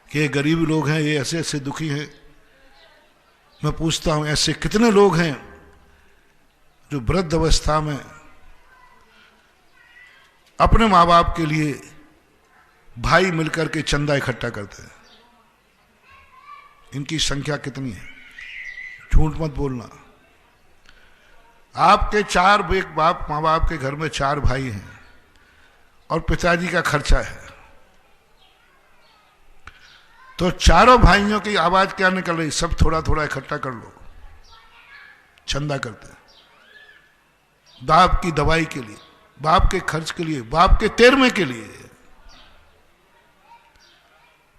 कि ये गरीब लोग हैं, ये ऐसे ऐसे दुखी हैं। मैं पूछता हूं ऐसे कितने लोग हैं जो वृद्ध अवस्था में अपने माँ बाप के लिए भाई मिलकर के चंदा इकट्ठा करते हैं? इनकी संख्या कितनी है? झूठ मत बोलना। आपके 4 माँ बाप के घर में 4 भाई हैं और पिताजी का खर्चा है, तो चारों भाइयों की आवाज क्या निकल रही? सब थोड़ा थोड़ा इकट्ठा कर लो, चंदा करते हैं बाप की दवाई के लिए, बाप के खर्च के लिए, बाप के 13वें के लिए।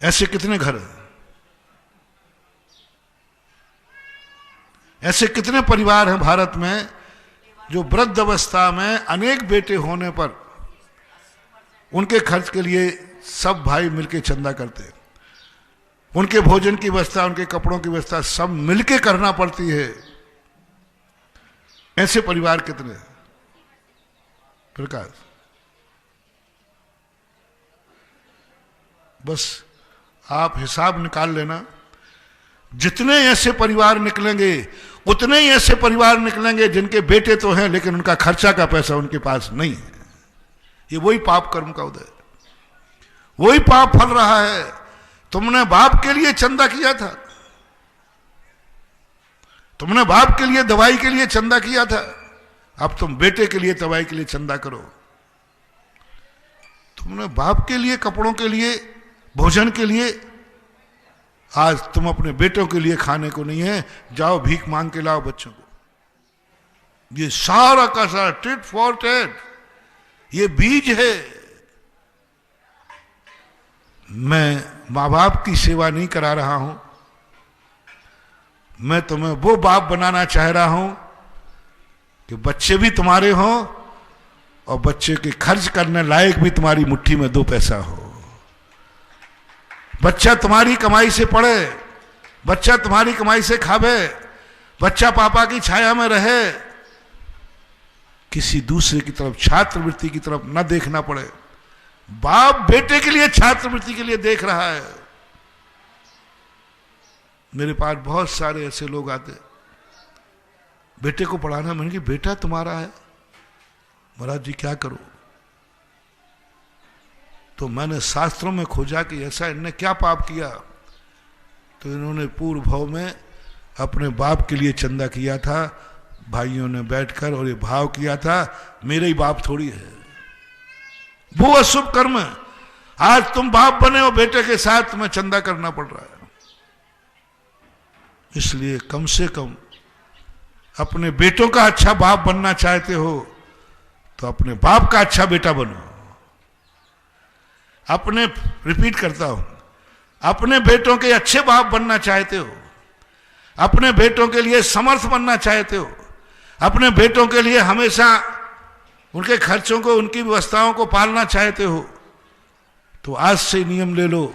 ऐसे कितने घर हैं? ऐसे कितने परिवार हैं भारत में जो वृद्ध अवस्था में अनेक बेटे होने पर उनके खर्च के लिए सब भाई मिलके चंदा करते हैं, उनके भोजन की व्यवस्था, उनके कपड़ों की व्यवस्था सब मिलके करना पड़ती है। ऐसे परिवार कितने हैं? प्रकाश, बस आप हिसाब निकाल लेना, जितने ऐसे परिवार निकलेंगे उतने ही ऐसे परिवार निकलेंगे जिनके बेटे तो हैं लेकिन उनका खर्चा का पैसा उनके पास नहीं है। ये वही पाप कर्म का उदय, वही पाप फल रहा है। तुमने बाप के लिए चंदा किया था, तुमने बाप के लिए दवाई के लिए चंदा किया था, अब तुम बेटे के लिए दवाई के लिए चंदा करो। तुमने बाप के लिए कपड़ों के लिए भोजन के लिए, आज तुम अपने बेटों के लिए खाने को नहीं है, जाओ भीख मांग के लाओ बच्चों को। ये सारा का सारा टिट फॉर टैट, ये बीज है। मैं मां बाप की सेवा नहीं करा रहा हूं, मैं तुम्हें वो बाप बनाना चाह रहा हूं कि बच्चे भी तुम्हारे हों और बच्चे के खर्च करने लायक भी तुम्हारी मुट्ठी में 2 पैसा हो। बच्चा तुम्हारी कमाई से पढ़े, बच्चा तुम्हारी कमाई से खावे, बच्चा पापा की छाया में रहे, किसी दूसरे की तरफ छात्रवृत्ति की तरफ न देखना पड़े। बाप बेटे के लिए छात्रवृत्ति के लिए देख रहा है। मेरे पास बहुत सारे ऐसे लोग आते, बेटे को पढ़ाना, मैंने कहा बेटा तुम्हारा है। महाराज जी क्या करूं? तो मैंने शास्त्रों में खोजा कि ऐसा इन्होंने क्या पाप किया। तो इन्होंने पूर्व भाव में अपने बाप के लिए चंदा किया था, भाइयों ने बैठकर, और ये भाव किया था मेरे ही बाप थोड़ी है, वो अशुभ कर्म है। आज तुम बाप बने हो, बेटे के साथ तुम्हें चंदा करना पड़ रहा है। इसलिए कम से कम अपने बेटों का अच्छा बाप बनना चाहते हो तो अपने बाप का अच्छा बेटा बनो। अपने, रिपीट करता हूं, अपने बेटों के अच्छे बाप बनना चाहते हो, अपने बेटों के लिए समर्थ बनना चाहते हो, अपने बेटों के लिए हमेशा उनके खर्चों को, उनकी व्यवस्थाओं को पालना चाहते हो, तो आज से नियम ले लो,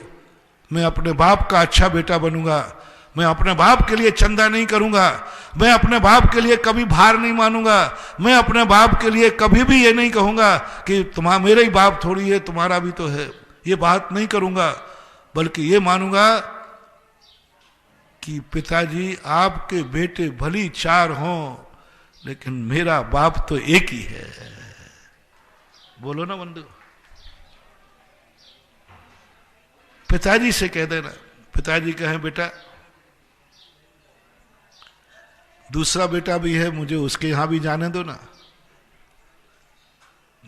मैं अपने बाप का अच्छा बेटा बनूंगा, मैं अपने बाप के लिए चंदा नहीं करूंगा, मैं अपने बाप के लिए कभी भार नहीं मानूंगा, मैं अपने बाप के लिए कभी भी ये नहीं कहूंगा कि तुम्हारा मेरा ही बाप थोड़ी है, तुम्हारा भी तो है, ये बात नहीं करूंगा, बल्कि ये मानूंगा कि पिताजी आपके बेटे भली 4 हों लेकिन मेरा बाप तो एक ही है। बोलो ना बंधु, पिताजी से कह देना। पिताजी कहें बेटा दूसरा बेटा भी है, मुझे उसके यहां भी जाने दो ना।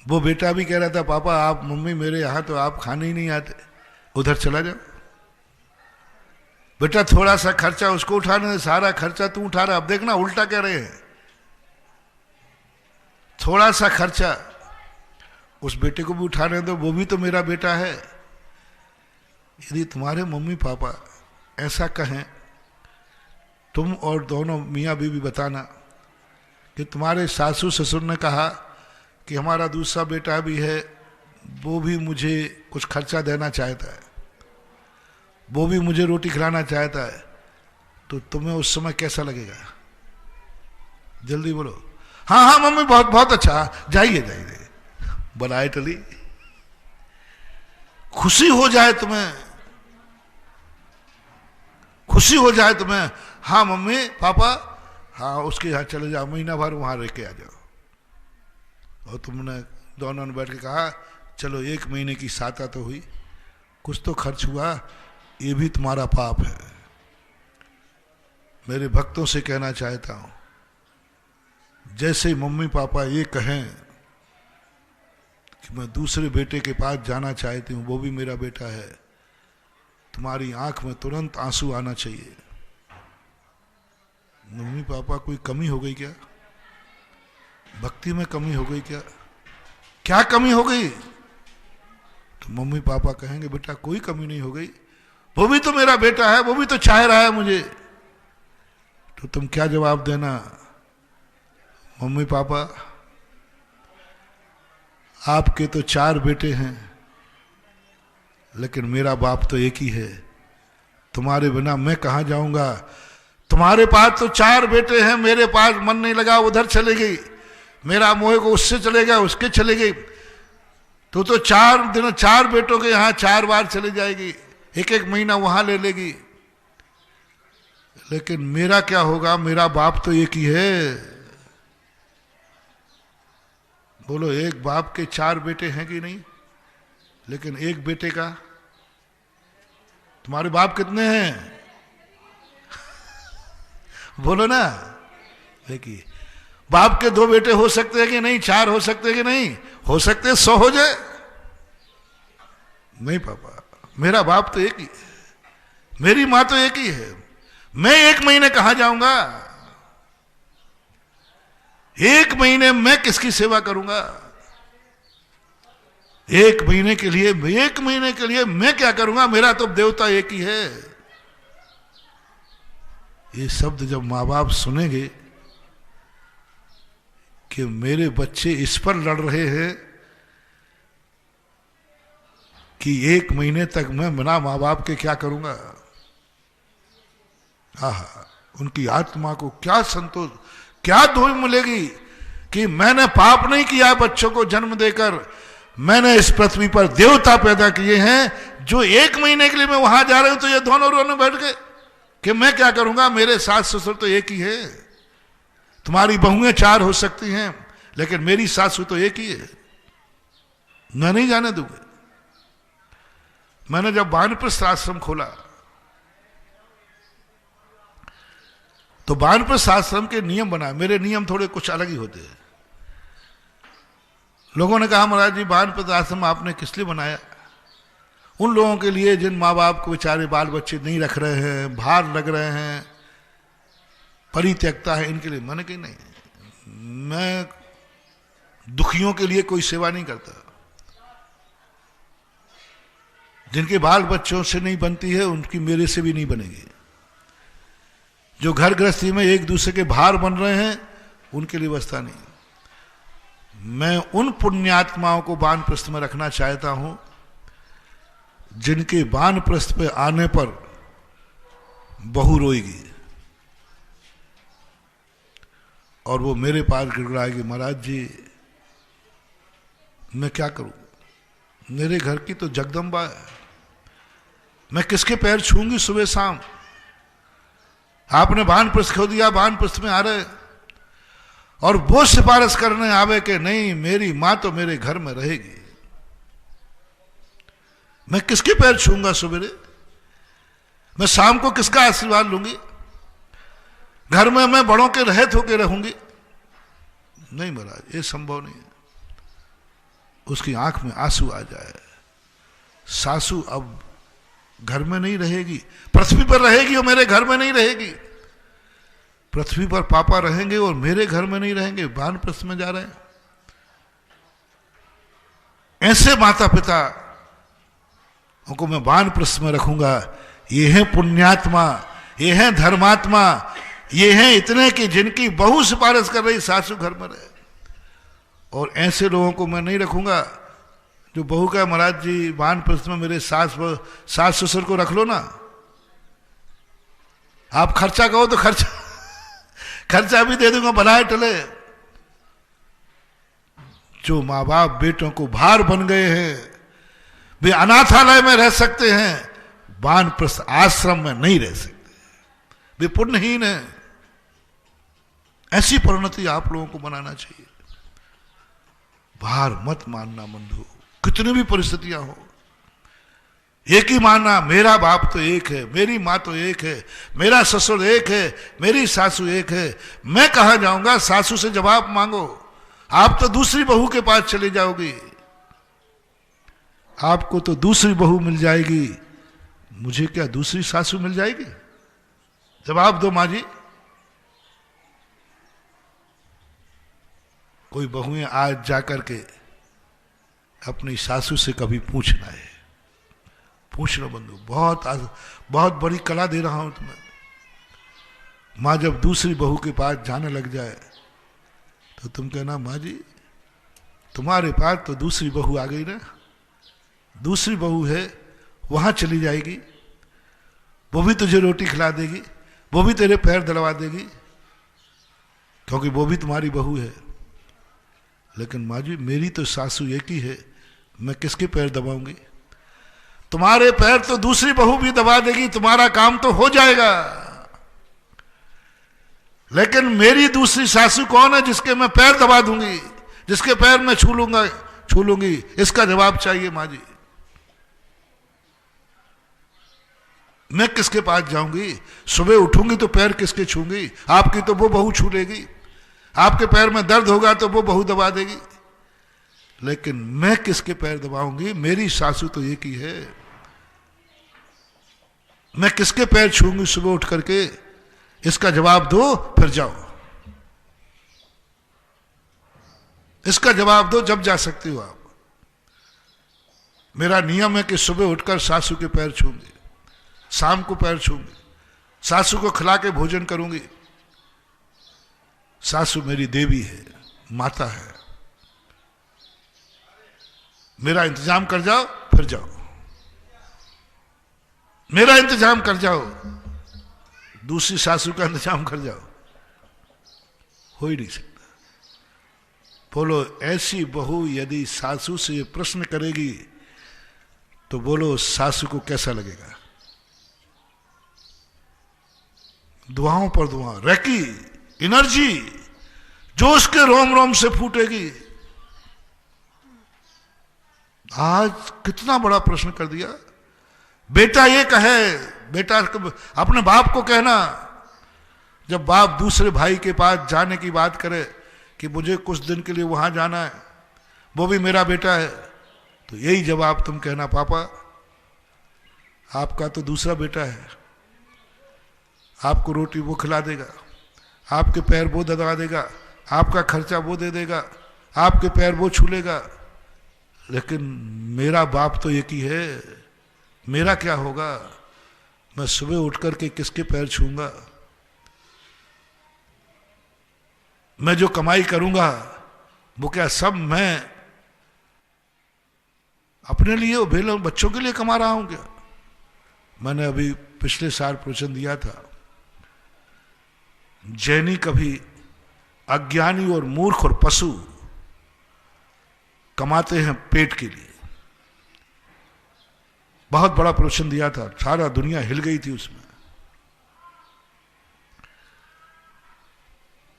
वो बेटा भी कह रहा था पापा आप, मम्मी मेरे यहां तो आप खाने ही नहीं आते, उधर चला जाओ। बेटा थोड़ा सा खर्चा उसको उठाने दे, सारा खर्चा तू उठा रहा। अब देखना उल्टा कह रहे हैं, थोड़ा सा खर्चा उस बेटे को भी उठाने दो, वो भी तो मेरा बेटा है। यदि तुम्हारे मम्मी पापा ऐसा कहें, तुम और दोनों मियाँ बीवी बताना कि तुम्हारे सासू ससुर ने कहा कि हमारा दूसरा बेटा भी है, वो भी मुझे कुछ खर्चा देना चाहता है, वो भी मुझे रोटी खिलाना चाहता है, तो तुम्हें उस समय कैसा लगेगा? जल्दी बोलो। हाँ हाँ मम्मी बहुत बहुत अच्छा, जाइए जाइए, बनाए टली। खुशी हो जाए तुम्हें, खुशी हो जाए तुम्हें, हाँ मम्मी पापा हाँ उसके यहाँ चले जाओ, महीना भर वहां रह के आ जाओ। और तुमने दोनों ने बैठ के कहा चलो 1 महीने की साता तो हुई, कुछ तो खर्च हुआ, ये भी तुम्हारा पाप है। मेरे भक्तों से कहना चाहता हूं, जैसे मम्मी पापा ये कहें कि मैं दूसरे बेटे के पास जाना चाहती हूं, वो भी मेरा बेटा है, तुम्हारी आंख में तुरंत आंसू आना चाहिए। मम्मी पापा कोई कमी हो गई क्या? भक्ति में कमी हो गई क्या? क्या कमी हो गई? तो मम्मी पापा कहेंगे बेटा कोई कमी नहीं हो गई, वो भी तो मेरा बेटा है, वो भी तो चाह रहा है मुझे। तो तुम क्या जवाब देना? मम्मी पापा आपके तो 4 बेटे हैं, लेकिन मेरा बाप तो एक ही है, तुम्हारे बिना मैं कहां जाऊंगा? तुम्हारे पास तो 4 बेटे हैं, मेरे पास मन नहीं लगा उधर चले गई, मेरा मोह को उससे चले गया उसके चले गई, तो 4 दिन 4 बेटों के यहां 4 बार चले जाएगी, 1-1 महीना वहां ले लेगी। लेकिन मेरा क्या होगा, मेरा बाप तो एक ही है। बोलो, एक बाप के 4 बेटे हैं कि नहीं? लेकिन एक बेटे का, तुम्हारे बाप कितने हैं? बोलो ना, एक ही। बाप के 2 बेटे हो सकते हैं कि नहीं? 4 हो सकते हैं कि नहीं? हो सकते हैं 100 हो जाए। नहीं पापा, मेरा बाप तो एक ही है, मेरी मां तो एक ही है। मैं 1 महीने कहां जाऊंगा? 1 महीने मैं किसकी सेवा करूंगा? 1 महीने के लिए, 1 महीने के लिए मैं क्या करूंगा? मेरा तो देवता एक ही है। ये शब्द जब मां बाप सुनेंगे कि मेरे बच्चे इस पर लड़ रहे हैं कि 1 महीने तक मैं बिना मां बाप के क्या करूंगा, आहा, उनकी आत्मा को क्या संतोष, क्या धोई मिलेगी कि मैंने पाप नहीं किया बच्चों को जन्म देकर। मैंने इस पृथ्वी पर देवता पैदा किए हैं जो 1 महीने के लिए मैं वहां जा रहा हूं तो ये दोनों रोने बैठ गए कि मैं क्या करूंगा, मेरे सास ससुर तो एक ही है। तुम्हारी बहुएं 4 हो सकती हैं लेकिन मेरी सासू तो एक ही है, मैं नहीं जाने दूंगा। मैंने जब वानप्रस्थ आश्रम खोला तो वानप्रस्थ आश्रम के नियम बनाए। मेरे नियम थोड़े कुछ अलग ही होते हैं। लोगों ने कहा, महाराज जी वानप्रस्थ आश्रम आपने किस लिए बनाया? उन लोगों के लिए जिन माँ बाप को बेचारे बाल बच्चे नहीं रख रहे हैं, भार लग रहे हैं, परित्यक्ता है, इनके लिए। मैंने कही नहीं, मैं दुखियों के लिए कोई सेवा नहीं करता। जिनके बाल बच्चों से नहीं बनती है उनकी मेरे से भी नहीं बनेगी। जो घर गृहस्थी में एक दूसरे के भार बन रहे हैं उनके लिए व्यवस्था नहीं। मैं उन पुण्यात्माओं को वानप्रस्थ में रखना चाहता हूं जिनके वानप्रस्थ पे आने पर बहू रोएगी और वो मेरे पास गिड़गिड़ाएगी, महाराज जी मैं क्या करूं, मेरे घर की तो जगदम्बा है, मैं किसके पैर छूंगी सुबह शाम? आपने वानप्रस्थ खो दिया, वानप्रस्थ में आ रहे और वो सिफारिश करने आवे कि नहीं मेरी मां तो मेरे घर में रहेगी। मैं किसके पैर छूंगा सवेरे? मैं शाम को किसका आशीर्वाद लूंगी? घर में मैं बड़ों के रहत होकर रहूंगी? नहीं महाराज, ये संभव नहीं है। उसकी आंख में आंसू आ जाए। सासू अब घर में नहीं रहेगी, पृथ्वी पर रहेगी और मेरे घर में नहीं रहेगी। पृथ्वी पर पापा रहेंगे और मेरे घर में नहीं रहेंगे, वानप्रस्थ में जा रहे हैं। ऐसे माता पिता उनको मैं वानप्रस्थ में रखूंगा। ये है पुण्यात्मा, ये है धर्मात्मा, ये हैं इतने कि जिनकी बहू सिफारिश कर रही सासू घर में रहे। और ऐसे लोगों को मैं नहीं रखूंगा जो बहू का, महाराज जी वानप्रस्थ में मेरे सास ससुर को रख लो ना, आप खर्चा कहो तो खर्चा भी दे दूंगा, बनाए टले। जो माँ बाप बेटों को भार बन गए हैं वे अनाथालय में रह सकते हैं, वानप्रस्थ आश्रम में नहीं रह सकते, वे पुण्यहीन है। ऐसी परिणति आप लोगों को बनाना चाहिए। भार मत मानना बंधु, कितनी भी परिस्थितियां हो, एक ही मानना, मेरा बाप तो एक है, मेरी मां तो एक है, मेरा ससुर एक है, मेरी सासू एक है। मैं कहां जाऊंगा? सासू से जवाब मांगो, आप तो दूसरी बहू के पास चले जाओगी, आपको तो दूसरी बहू मिल जाएगी, मुझे क्या दूसरी सासू मिल जाएगी? जवाब दो मां जी। कोई बहुएं आज जाकर के अपनी सासू से कभी पूछना है, पूछना बंधु, बहुत बड़ी कला दे रहा हूं तुम्हें। मां जब दूसरी बहू के पास जाने लग जाए तो तुम कहना, मां जी तुम्हारे पास तो दूसरी बहू आ गई ना, दूसरी बहू है, वहां चली जाएगी, वो भी तुझे रोटी खिला देगी, वो भी तेरे पैर दलवा देगी, क्योंकि वो भी तुम्हारी बहू है। लेकिन माँ जी मेरी तो सासू एक ही है, मैं किसके पैर दबाऊंगी? तुम्हारे पैर तो दूसरी बहू भी दबा देगी, तुम्हारा काम तो हो जाएगा। लेकिन मेरी दूसरी सासू कौन है जिसके मैं पैर दबा दूंगी, जिसके पैर में छू लूंगी? इसका जवाब चाहिए मां जी। मैं किसके पास जाऊंगी? सुबह उठूंगी तो पैर किसके छूंगी? आपकी तो वो बहू छू लेगी, आपके पैर में दर्द होगा तो वो बहू दबा देगी, लेकिन मैं किसके पैर दबाऊंगी? मेरी सासू तो एक ही है। मैं किसके पैर छूंगी सुबह उठ करके? इसका जवाब दो, फिर जाओ। इसका जवाब दो जब जा सकती हो आप। मेरा नियम है कि सुबह उठकर सासू के पैर छूंगी, शाम को पैर छूंगी, सासू को खिला के भोजन करूंगी। सासू मेरी देवी है, माता है। मेरा इंतजाम कर जाओ, फिर जाओ। मेरा इंतजाम कर जाओ, दूसरी सासू का इंतजाम कर जाओ, हो ही नहीं सकता। बोलो, ऐसी बहू यदि सासू से ये प्रश्न करेगी तो बोलो सासू को कैसा लगेगा? दुआओं पर दुआ, रैकी एनर्जी जो उसके रोम रोम से फूटेगी। आज कितना बड़ा प्रश्न कर दिया। बेटा ये कहे, बेटा अपने बाप को कहना, जब बाप दूसरे भाई के पास जाने की बात करे कि मुझे कुछ दिन के लिए वहां जाना है, वो भी मेरा बेटा है, तो यही जवाब तुम कहना, पापा आपका तो दूसरा बेटा है, आपको रोटी वो खिला देगा, आपके पैर वो दबा देगा, आपका खर्चा वो दे देगा, आपके पैर वो छू लेगा, लेकिन मेरा बाप तो एक ही है। मेरा क्या होगा? मैं सुबह उठ करके किसके पैर छूंगा? मैं जो कमाई करूंगा वो क्या सब मैं अपने लिए और भेलों बच्चों के लिए कमा रहा हूं क्या? मैंने अभी पिछले साल प्रवचन दिया था, जैनी कभी अज्ञानी और मूर्ख और पशु कमाते हैं पेट के लिए। बहुत बड़ा प्रवचन दिया था, सारा दुनिया हिल गई थी उसमें।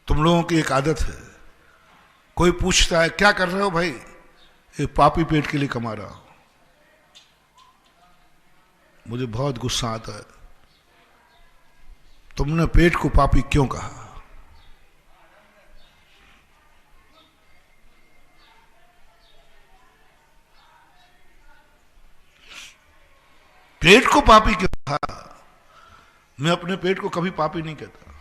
तुम लोगों की एक आदत है, कोई पूछता है क्या कर रहे हो भाई? ये पापी पेट के लिए कमा रहा हूं। मुझे बहुत गुस्सा आता है, तुमने पेट को पापी क्यों कहा? पेट को पापी क्यों कहा? मैं अपने पेट को कभी पापी नहीं कहता।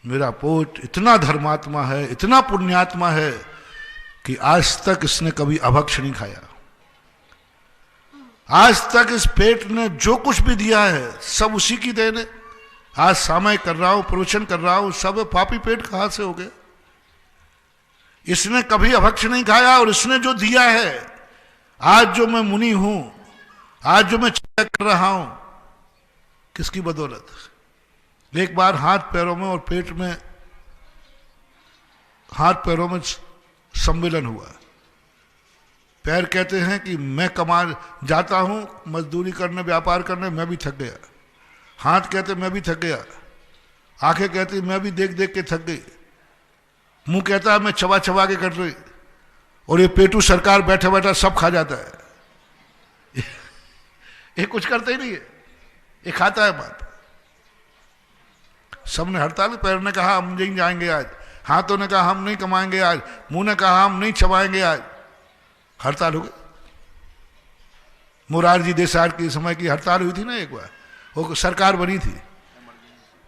मेरा पेट इतना धर्मात्मा है, इतना पुण्यात्मा है कि आज तक इसने कभी अभक्ष नहीं खाया। आज तक इस पेट ने जो कुछ भी दिया है सब उसी की देन है। आज सामय कर रहा हूं, प्रवचन कर रहा हूं, सब पापी पेट कहां से हो गए? इसने कभी अभक्ष नहीं खाया, और इसने जो दिया है, आज जो मैं मुनि हूं, आज जो मैं चर्चा कर रहा हूं, किसकी बदौलत? एक बार हाथ पैरों में और पेट में, हाथ पैरों में सम्मिलन हुआ। पैर कहते हैं कि मैं कमा जाता हूं मजदूरी करने, व्यापार करने, मैं भी थक गया। हाथ कहते मैं भी थक गया। आंखें कहती मैं भी देख देख के थक गई। मुंह कहता है मैं चबा चबा के कर रही, और ये पेटू सरकार बैठा बैठा सब खा जाता है। ये कुछ करता ही नहीं है, ये खाता है बात। सबने हड़ताल, पैर ने कहा हम नहीं जाएंगे आज, हाथों ने कहा हम नहीं कमाएंगे आज, मुंह ने कहा हम नहीं चबाएंगे आज। हड़ताल हो गई। मोरारजी देसाई के समय की हड़ताल हुई थी ना एक बार, वो सरकार बनी थी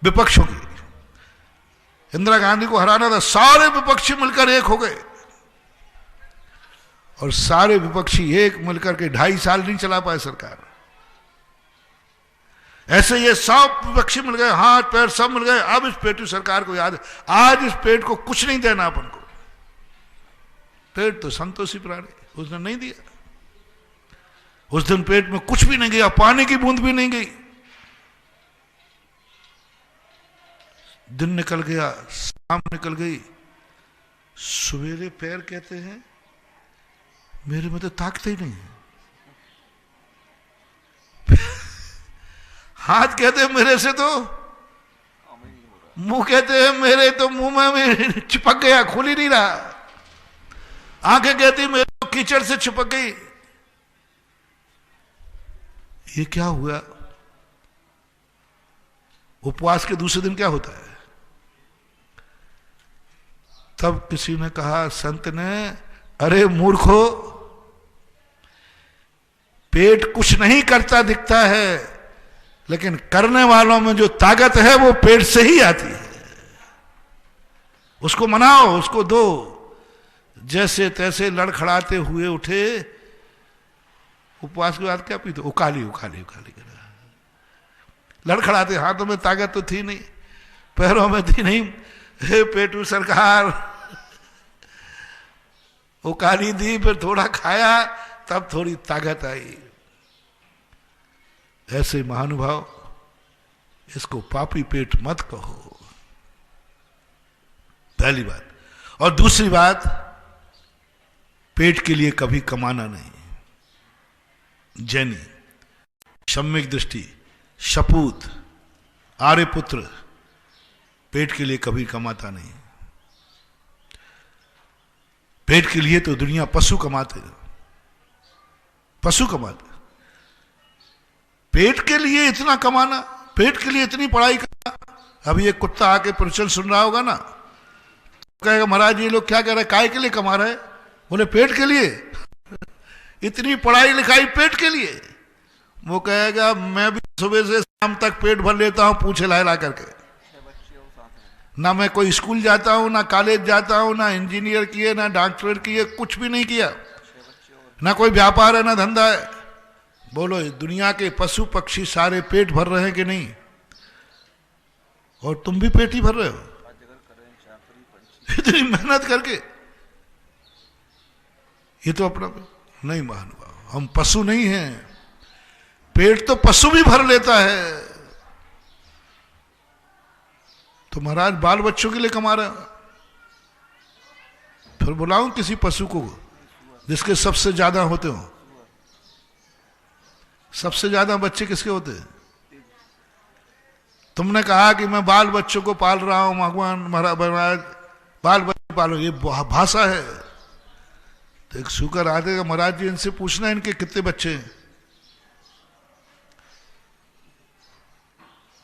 विपक्षों की, इंदिरा गांधी को हराना था, सारे विपक्षी मिलकर एक हो गए, और सारे विपक्षी एक मिलकर के 2.5 साल नहीं चला पाए सरकार। ऐसे ये सब विपक्षी मिल गए, हाथ पैर सब मिल गए। अब इस पेटू सरकार को याद है, आज इस पेट को कुछ नहीं देना अपन को। पेट तो संतोषी प्राणी, उसने नहीं दिया। उस दिन पेट में कुछ भी नहीं गया, पानी की बूंद भी नहीं गई। दिन निकल गया, शाम निकल गई, सवेरे पैर कहते हैं मेरे में तो ताकत ही नहीं है। हाथ कहते हैं मेरे से तो मुंह कहते हैं मेरे तो मुंह में चिपक गया, खुल ही नहीं रहा। आंखें कहती मेरे तो कीचड़ से चिपक गई। ये क्या हुआ? उपवास के दूसरे दिन क्या होता है? तब किसी ने कहा, संत ने, अरे मूर्खो, पेट कुछ नहीं करता दिखता है, लेकिन करने वालों में जो ताकत है वो पेट से ही आती है। उसको मनाओ, उसको दो। जैसे तैसे लड़खड़ाते हुए उठे। उपवास के बाद क्या पीते? उकाली उकाली उकाली कर लड़खड़ाते। हाथों में ताकत तो थी नहीं, पैरों में थी नहीं। हे पेटू सरकार, उकाली दी, फिर थोड़ा खाया, तब थोड़ी ताकत आई। ऐसे महानुभाव, इसको पापी पेट मत कहो, पहली बात। और दूसरी बात, पेट के लिए कभी कमाना नहीं। जैनी, सम्यक दृष्टि, शपूत, आर्यपुत्र पेट के लिए कभी कमाता नहीं। पेट के लिए तो दुनिया पशु कमाते, पशु कमाते। पेट के लिए इतना कमाना, पेट के लिए इतनी पढ़ाई करना। अभी एक कुत्ता आके प्रवचन सुन रहा होगा ना, कहेगा महाराज ये लोग क्या कह रहे हैं, काय के लिए कमा रहे हैं? बोले पेट के लिए। इतनी पढ़ाई लिखाई पेट के लिए। वो कहेगा मैं भी सुबह से शाम तक पेट भर लेता हूं पूछे ला करके। ना मैं कोई स्कूल जाता हूं, ना कॉलेज जाता हूं, ना इंजीनियर किए, ना डॉक्टर किए, कुछ भी नहीं किया। ना कोई व्यापार है, ना धंधा है। बोलो दुनिया के पशु पक्षी सारे पेट भर रहे हैं कि नहीं? और तुम भी पेट ही भर रहे हो इतनी मेहनत करके। ये तो अपना नहीं महानुभाव, हम पशु नहीं हैं। पेट तो पशु भी भर लेता है। तो महाराज बाल बच्चों के लिए कमा रहा है। फिर बुलाऊं किसी पशु को जिसके सबसे ज्यादा होते हो। सबसे ज्यादा बच्चे किसके होते हैं? तुमने कहा कि मैं बाल बच्चों को पाल रहा हूं, भगवान महाराज बाल बच्चे पालो, ये भाषा है। तो एक शुकर आते महाराज जी इनसे पूछना इनके कितने बच्चे हैं।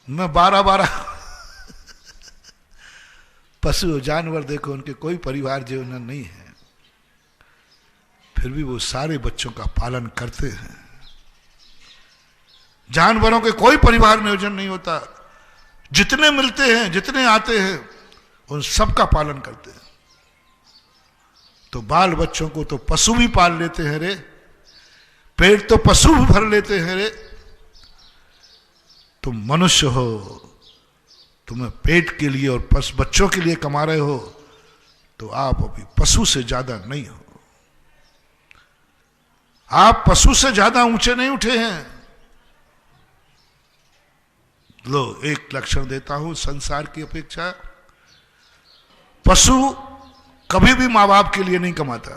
मैं 12 पशु जानवर देखो, उनके कोई परिवार जीवन नहीं है, फिर भी वो सारे बच्चों का पालन करते हैं। जानवरों के कोई परिवार नियोजन नहीं होता। जितने मिलते हैं, जितने आते हैं, उन सब का पालन करते हैं। तो बाल बच्चों को तो पशु भी पाल लेते हैं रे, पेट तो पशु भी भर लेते हैं रे। तुम मनुष्य हो, तुम्हें पेट के लिए और बच्चों के लिए कमा रहे हो, तो आप अभी पशु से ज्यादा नहीं हो। आप पशु से ज्यादा ऊंचे नहीं उठे हैं। लो एक लक्षण देता हूं संसार की अपेक्षा। पशु कभी भी मां बाप के लिए नहीं कमाता।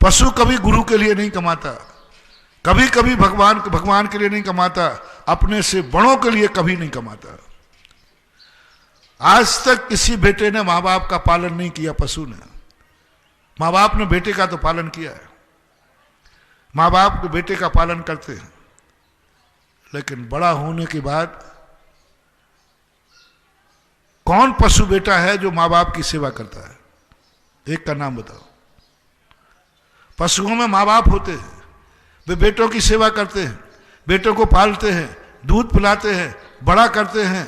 पशु कभी गुरु के लिए नहीं कमाता। कभी कभी भगवान के लिए नहीं कमाता। अपने से बड़ों के लिए कभी नहीं कमाता। आज तक किसी बेटे ने मां बाप का पालन नहीं किया। पशु ने, मां बाप ने बेटे का तो पालन किया है। मां बाप बेटे का पालन करते हैं, लेकिन बड़ा होने के बाद कौन पशु बेटा है जो मां बाप की सेवा करता है? एक का नाम बताओ। पशुओं में मां बाप होते हैं, वे बेटों की सेवा करते हैं, बेटों को पालते हैं, दूध पिलाते हैं, बड़ा करते हैं।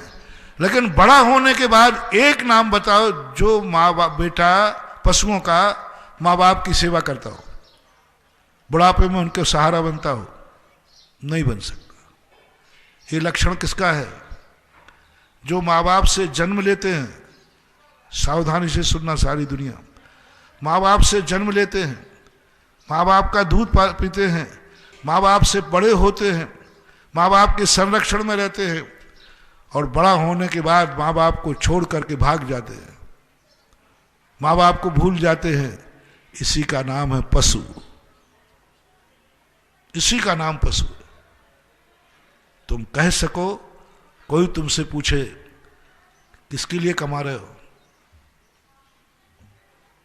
लेकिन बड़ा होने के बाद एक नाम बताओ जो मां बाप बेटा पशुओं का मां बाप की सेवा करता हो, बुढ़ापे में उनके सहारा बनता हो। नहीं बन सकता। ये लक्षण किसका है? जो माँ बाप से जन्म लेते हैं, सावधानी से सुनना सारी दुनिया, माँ बाप से जन्म लेते हैं, माँ बाप का दूध पीते हैं, माँ बाप से बड़े होते हैं, माँ बाप के संरक्षण में रहते हैं, और बड़ा होने के बाद माँ बाप को छोड़ करके भाग जाते हैं, माँ बाप को भूल जाते हैं। इसी का नाम है पशु। इसी का नाम पशु है। तुम कह सको कोई तुमसे पूछे किसके लिए कमा रहे हो,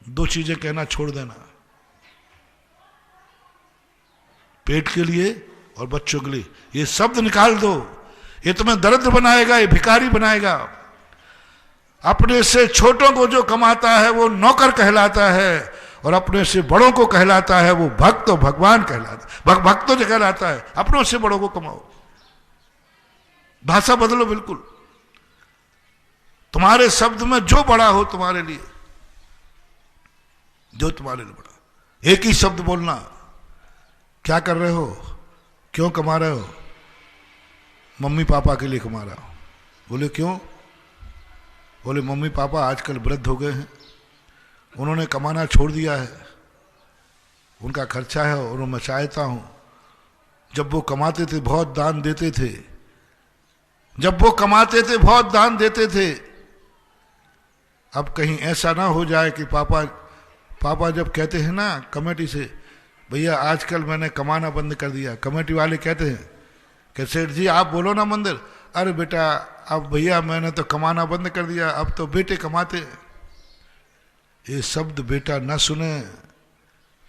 दो चीजें कहना छोड़ देना, पेट के लिए और बच्चों के लिए। ये शब्द निकाल दो, ये तुम्हें दरिद्र बनाएगा, ये भिखारी बनाएगा। अपने से छोटों को जो कमाता है वो नौकर कहलाता है, और अपने से बड़ों को कहलाता है वो भक्त और भगवान कहलाता है, भक्तों जो कहलाता है। अपनों से बड़ों को कमाओ, भाषा बदलो बिल्कुल। तुम्हारे शब्द में जो बड़ा हो तुम्हारे लिए, जो तुम्हारे लिए बड़ा, एक ही शब्द बोलना। क्या कर रहे हो, क्यों कमा रहे हो? मम्मी पापा के लिए कमा रहा हूं। बोले क्यों? बोले मम्मी पापा आजकल वृद्ध हो गए हैं, उन्होंने कमाना छोड़ दिया है, उनका खर्चा है और मैं चाहता हूं, जब वो कमाते थे बहुत दान देते थे, जब वो कमाते थे बहुत दान देते थे। अब कहीं ऐसा ना हो जाए कि पापा जब कहते हैं ना कमेटी से, भैया आजकल मैंने कमाना बंद कर दिया, कमेटी वाले कहते हैं कि सेठ जी आप बोलो ना मंदिर, अरे बेटा अब भैया मैंने तो कमाना बंद कर दिया, अब तो बेटे कमाते। ये शब्द बेटा न सुने।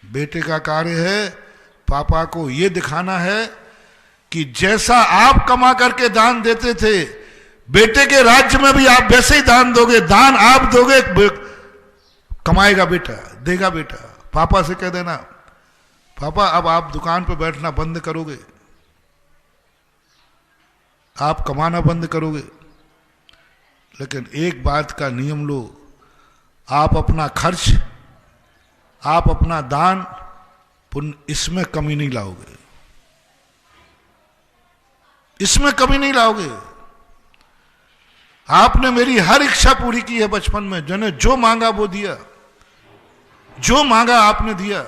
बेटे का कार्य है पापा को ये दिखाना है कि जैसा आप कमा करके दान देते थे, बेटे के राज्य में भी आप वैसे ही दान दोगे। दान आप दोगे, कमाएगा बेटा, देगा बेटा। पापा से कह देना पापा अब आप दुकान पर बैठना बंद करोगे, आप कमाना बंद करोगे, लेकिन एक बात का नियम लो, आप अपना खर्च, आप अपना दान पुण्य, इसमें कमी नहीं लाओगे, इसमें कमी नहीं लाओगे। आपने मेरी हर इच्छा पूरी की है बचपन में, जिन्हें जो मांगा वो दिया, जो मांगा आपने दिया।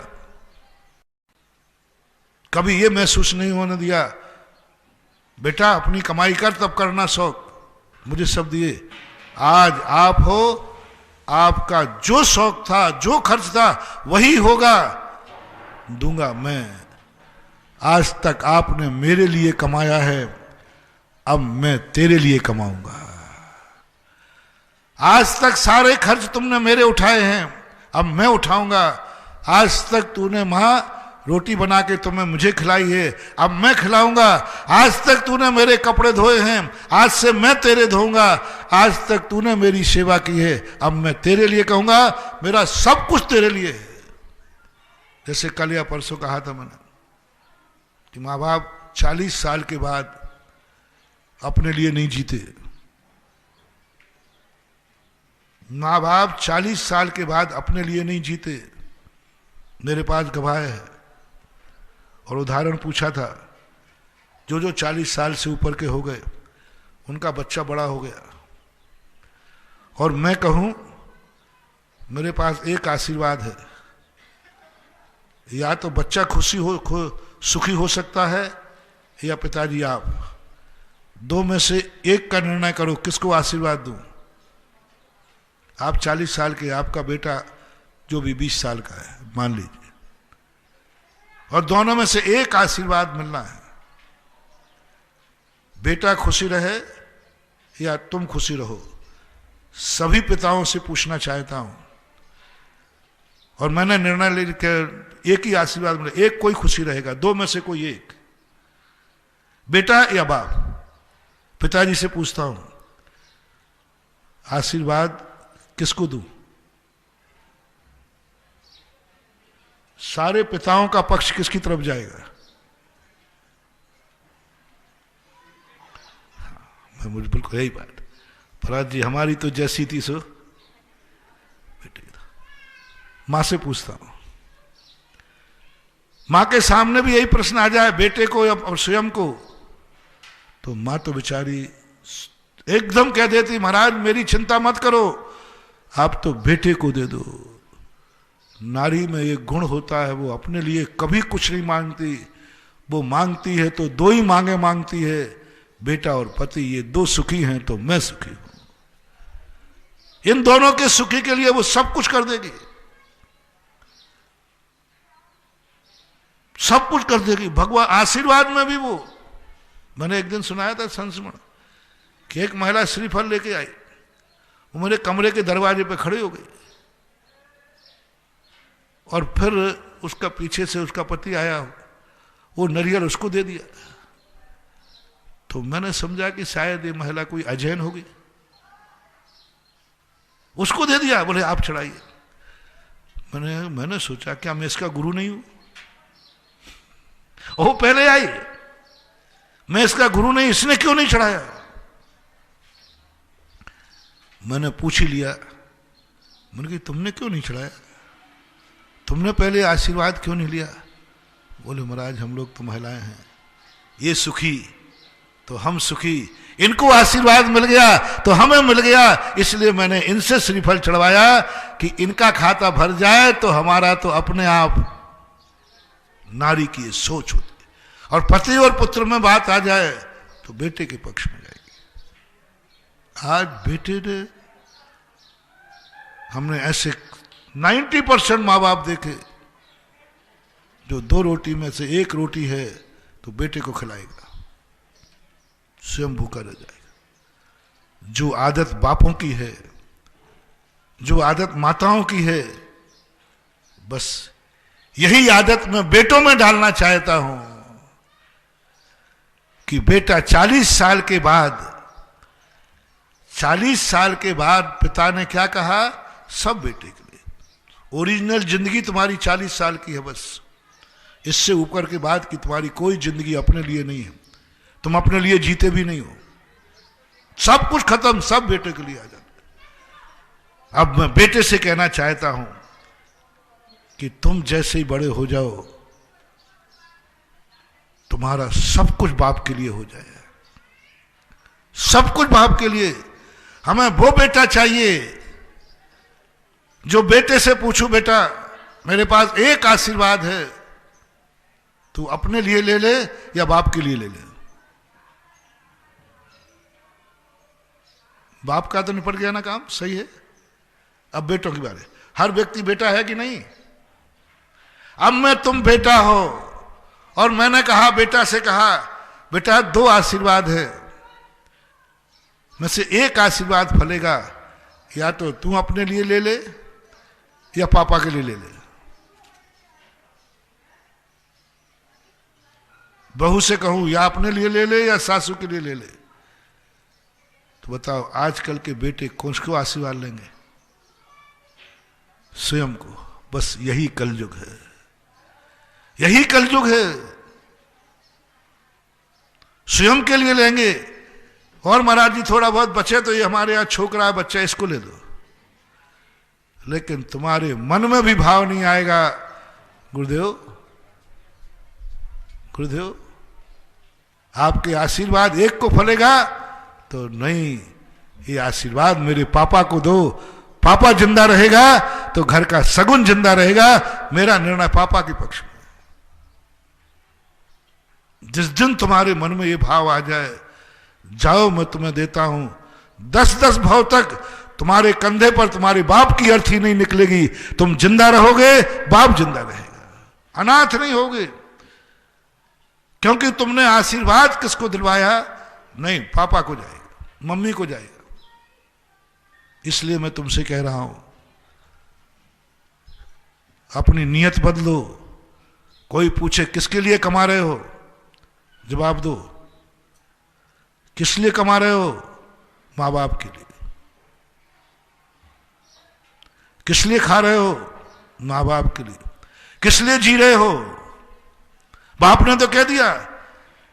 कभी ये महसूस नहीं होने दिया बेटा अपनी कमाई कर तब करना शौक, मुझे सब दिए। आज आप हो, आपका जो शौक था, जो खर्च था वही होगा, दूंगा मैं। आज तक आपने मेरे लिए कमाया है, अब मैं तेरे लिए कमाऊंगा। आज तक सारे खर्च तुमने मेरे उठाए हैं, अब मैं उठाऊंगा। आज तक तूने मां रोटी बना के तुम्हें मुझे खिलाई है, अब मैं खिलाऊंगा। आज तक तूने मेरे कपड़े धोए हैं, आज से मैं तेरे धोऊंगा। आज तक तूने मेरी सेवा की है, अब मैं तेरे लिए कहूंगा, मेरा सब कुछ तेरे लिए है। जैसे कल या परसों कहा था मैंने कि माँ बाप 40 साल के बाद अपने लिए नहीं जीते। माँ बाप 40 साल के बाद अपने लिए नहीं जीते। मेरे पास गवाह है, और उदाहरण पूछा था, जो 40 साल से ऊपर के हो गए उनका बच्चा बड़ा हो गया, और मैं कहूं मेरे पास एक आशीर्वाद है, या तो बच्चा सुखी हो सकता है, या पिताजी आप, दो में से एक का निर्णय करो किसको आशीर्वाद दूं। आप 40 साल के, आपका बेटा जो भी 20 साल का है मान लीजिए, और दोनों में से एक आशीर्वाद मिलना है, बेटा खुशी रहे या तुम खुशी रहो। सभी पिताओं से पूछना चाहता हूं, और मैंने निर्णय लेकर एक ही आशीर्वाद मिले, एक कोई खुशी रहेगा, दो में से कोई एक, बेटा या बाप। पिताजी से पूछता हूं आशीर्वाद किसको दूं? सारे पिताओं का पक्ष किसकी तरफ जाएगा? मैं मुझे बिल्कुल यही बात, फराज जी हमारी तो जैसी थी सो बेटे। मां से पूछता हूं, मां के सामने भी यही प्रश्न आ जाए बेटे को या स्वयं को, तो मां तो बेचारी एकदम कह देती महाराज मेरी चिंता मत करो, आप तो बेटे को दे दो। नारी में एक गुण होता है, वो अपने लिए कभी कुछ नहीं मांगती, वो मांगती है तो दो ही मांगे मांगती है, बेटा और पति, ये दो सुखी हैं तो मैं सुखी हूं। इन दोनों के सुखी के लिए वो सब कुछ कर देगी, सब कुछ कर देगी। भगवान आशीर्वाद में भी वो, मैंने एक दिन सुनाया था संस्मरण, कि एक महिला श्रीफल लेके आई, वो मेरे कमरे के दरवाजे पे खड़े हो गई, और फिर उसका पीछे से उसका पति आया, वो नरियल उसको दे दिया। तो मैंने समझा कि शायद ये महिला कोई अजैन होगी, उसको दे दिया, बोले आप चढ़ाइए। मैंने सोचा क्या मैं इसका गुरु नहीं हूं? वो पहले आई, मैं इसका गुरु नहीं, इसने क्यों नहीं चढ़ाया? मैंने पूछ ही लिया, मैंने कहा तुमने क्यों नहीं चढ़ाया, तुमने पहले आशीर्वाद क्यों नहीं लिया? बोले महाराज हम लोग तो महिलाएं हैं, ये सुखी तो हम सुखी, इनको आशीर्वाद मिल गया तो हमें मिल गया, इसलिए मैंने इनसे श्रीफल चढ़वाया कि इनका खाता भर जाए तो हमारा तो अपने आप। नारी की ये सोच होती है, और पति और पुत्र में बात आ जाए तो बेटे के पक्ष में जाएगी। आज बेटे ने, हमने ऐसे 90% माँ बाप देखे जो 2 रोटी में से 1 रोटी है तो बेटे को खिलाएगा, स्वयं भूखा रह जाएगा। जो आदत बापों की है, जो आदत माताओं की है, बस यही आदत मैं बेटों में डालना चाहता हूं कि बेटा 40 साल के बाद पिता ने क्या कहा, सब बेटे के लिए। ओरिजिनल जिंदगी तुम्हारी 40 साल की है, बस इससे ऊपर के बाद की तुम्हारी कोई जिंदगी अपने लिए नहीं है, तुम अपने लिए जीते भी नहीं हो, सब कुछ खत्म, सब बेटे के लिए आ जाता है। अब मैं बेटे से कहना चाहता हूं कि तुम जैसे ही बड़े हो जाओ, तुम्हारा सब कुछ बाप के लिए हो जाए, सब कुछ बाप के लिए। हमें वो बेटा चाहिए जो बेटे से पूछूं, बेटा मेरे पास एक आशीर्वाद है, तू अपने लिए ले ले या बाप के लिए ले ले। बाप का तो निपट गया ना काम, सही है। अब बेटों की बात है, हर व्यक्ति बेटा है कि नहीं? अब मैं तुम बेटा हो और मैंने कहा, बेटा से कहा, बेटा 2 आशीर्वाद है, में से एक आशीर्वाद फलेगा, या तो तू अपने लिए ले ले या पापा के लिए ले ले। बहू से कहूं या अपने लिए ले ले या सासू के लिए ले ले, तो बताओ आजकल के बेटे कौन को आशीर्वाद लेंगे? स्वयं को। बस यही कलयुग है, यही कलयुग है। स्वयं के लिए लेंगे, और महाराज जी थोड़ा बहुत बचे तो ये हमारे यहां छोकरा है बच्चा, इसको ले दो, लेकिन तुम्हारे मन में भी भाव नहीं आएगा, गुरुदेव आपके आशीर्वाद एक को फलेगा तो नहीं, ये आशीर्वाद मेरे पापा को दो, पापा जिंदा रहेगा तो घर का सगुन जिंदा रहेगा, मेरा निर्णय पापा के पक्ष में। जिस दिन तुम्हारे मन में ये भाव आ जाए, जाओ मैं तुम्हें देता हूं 10-10 भाव तक, तुम्हारे कंधे पर तुम्हारे बाप की अर्थी नहीं निकलेगी, तुम जिंदा रहोगे, बाप जिंदा रहेगा, अनाथ नहीं होगे, क्योंकि तुमने आशीर्वाद किसको दिलवाया? नहीं, पापा को जाएगा, मम्मी को जाएगा। इसलिए मैं तुमसे कह रहा हूं, अपनी नीयत बदलो। कोई पूछे किसके लिए कमा रहे हो, जवाब दो, किस लिए कमा रहे हो? मां बाप के लिए। किस लिए खा रहे हो? मां बाप के लिए। किस लिए जी रहे हो? बाप ने तो कह दिया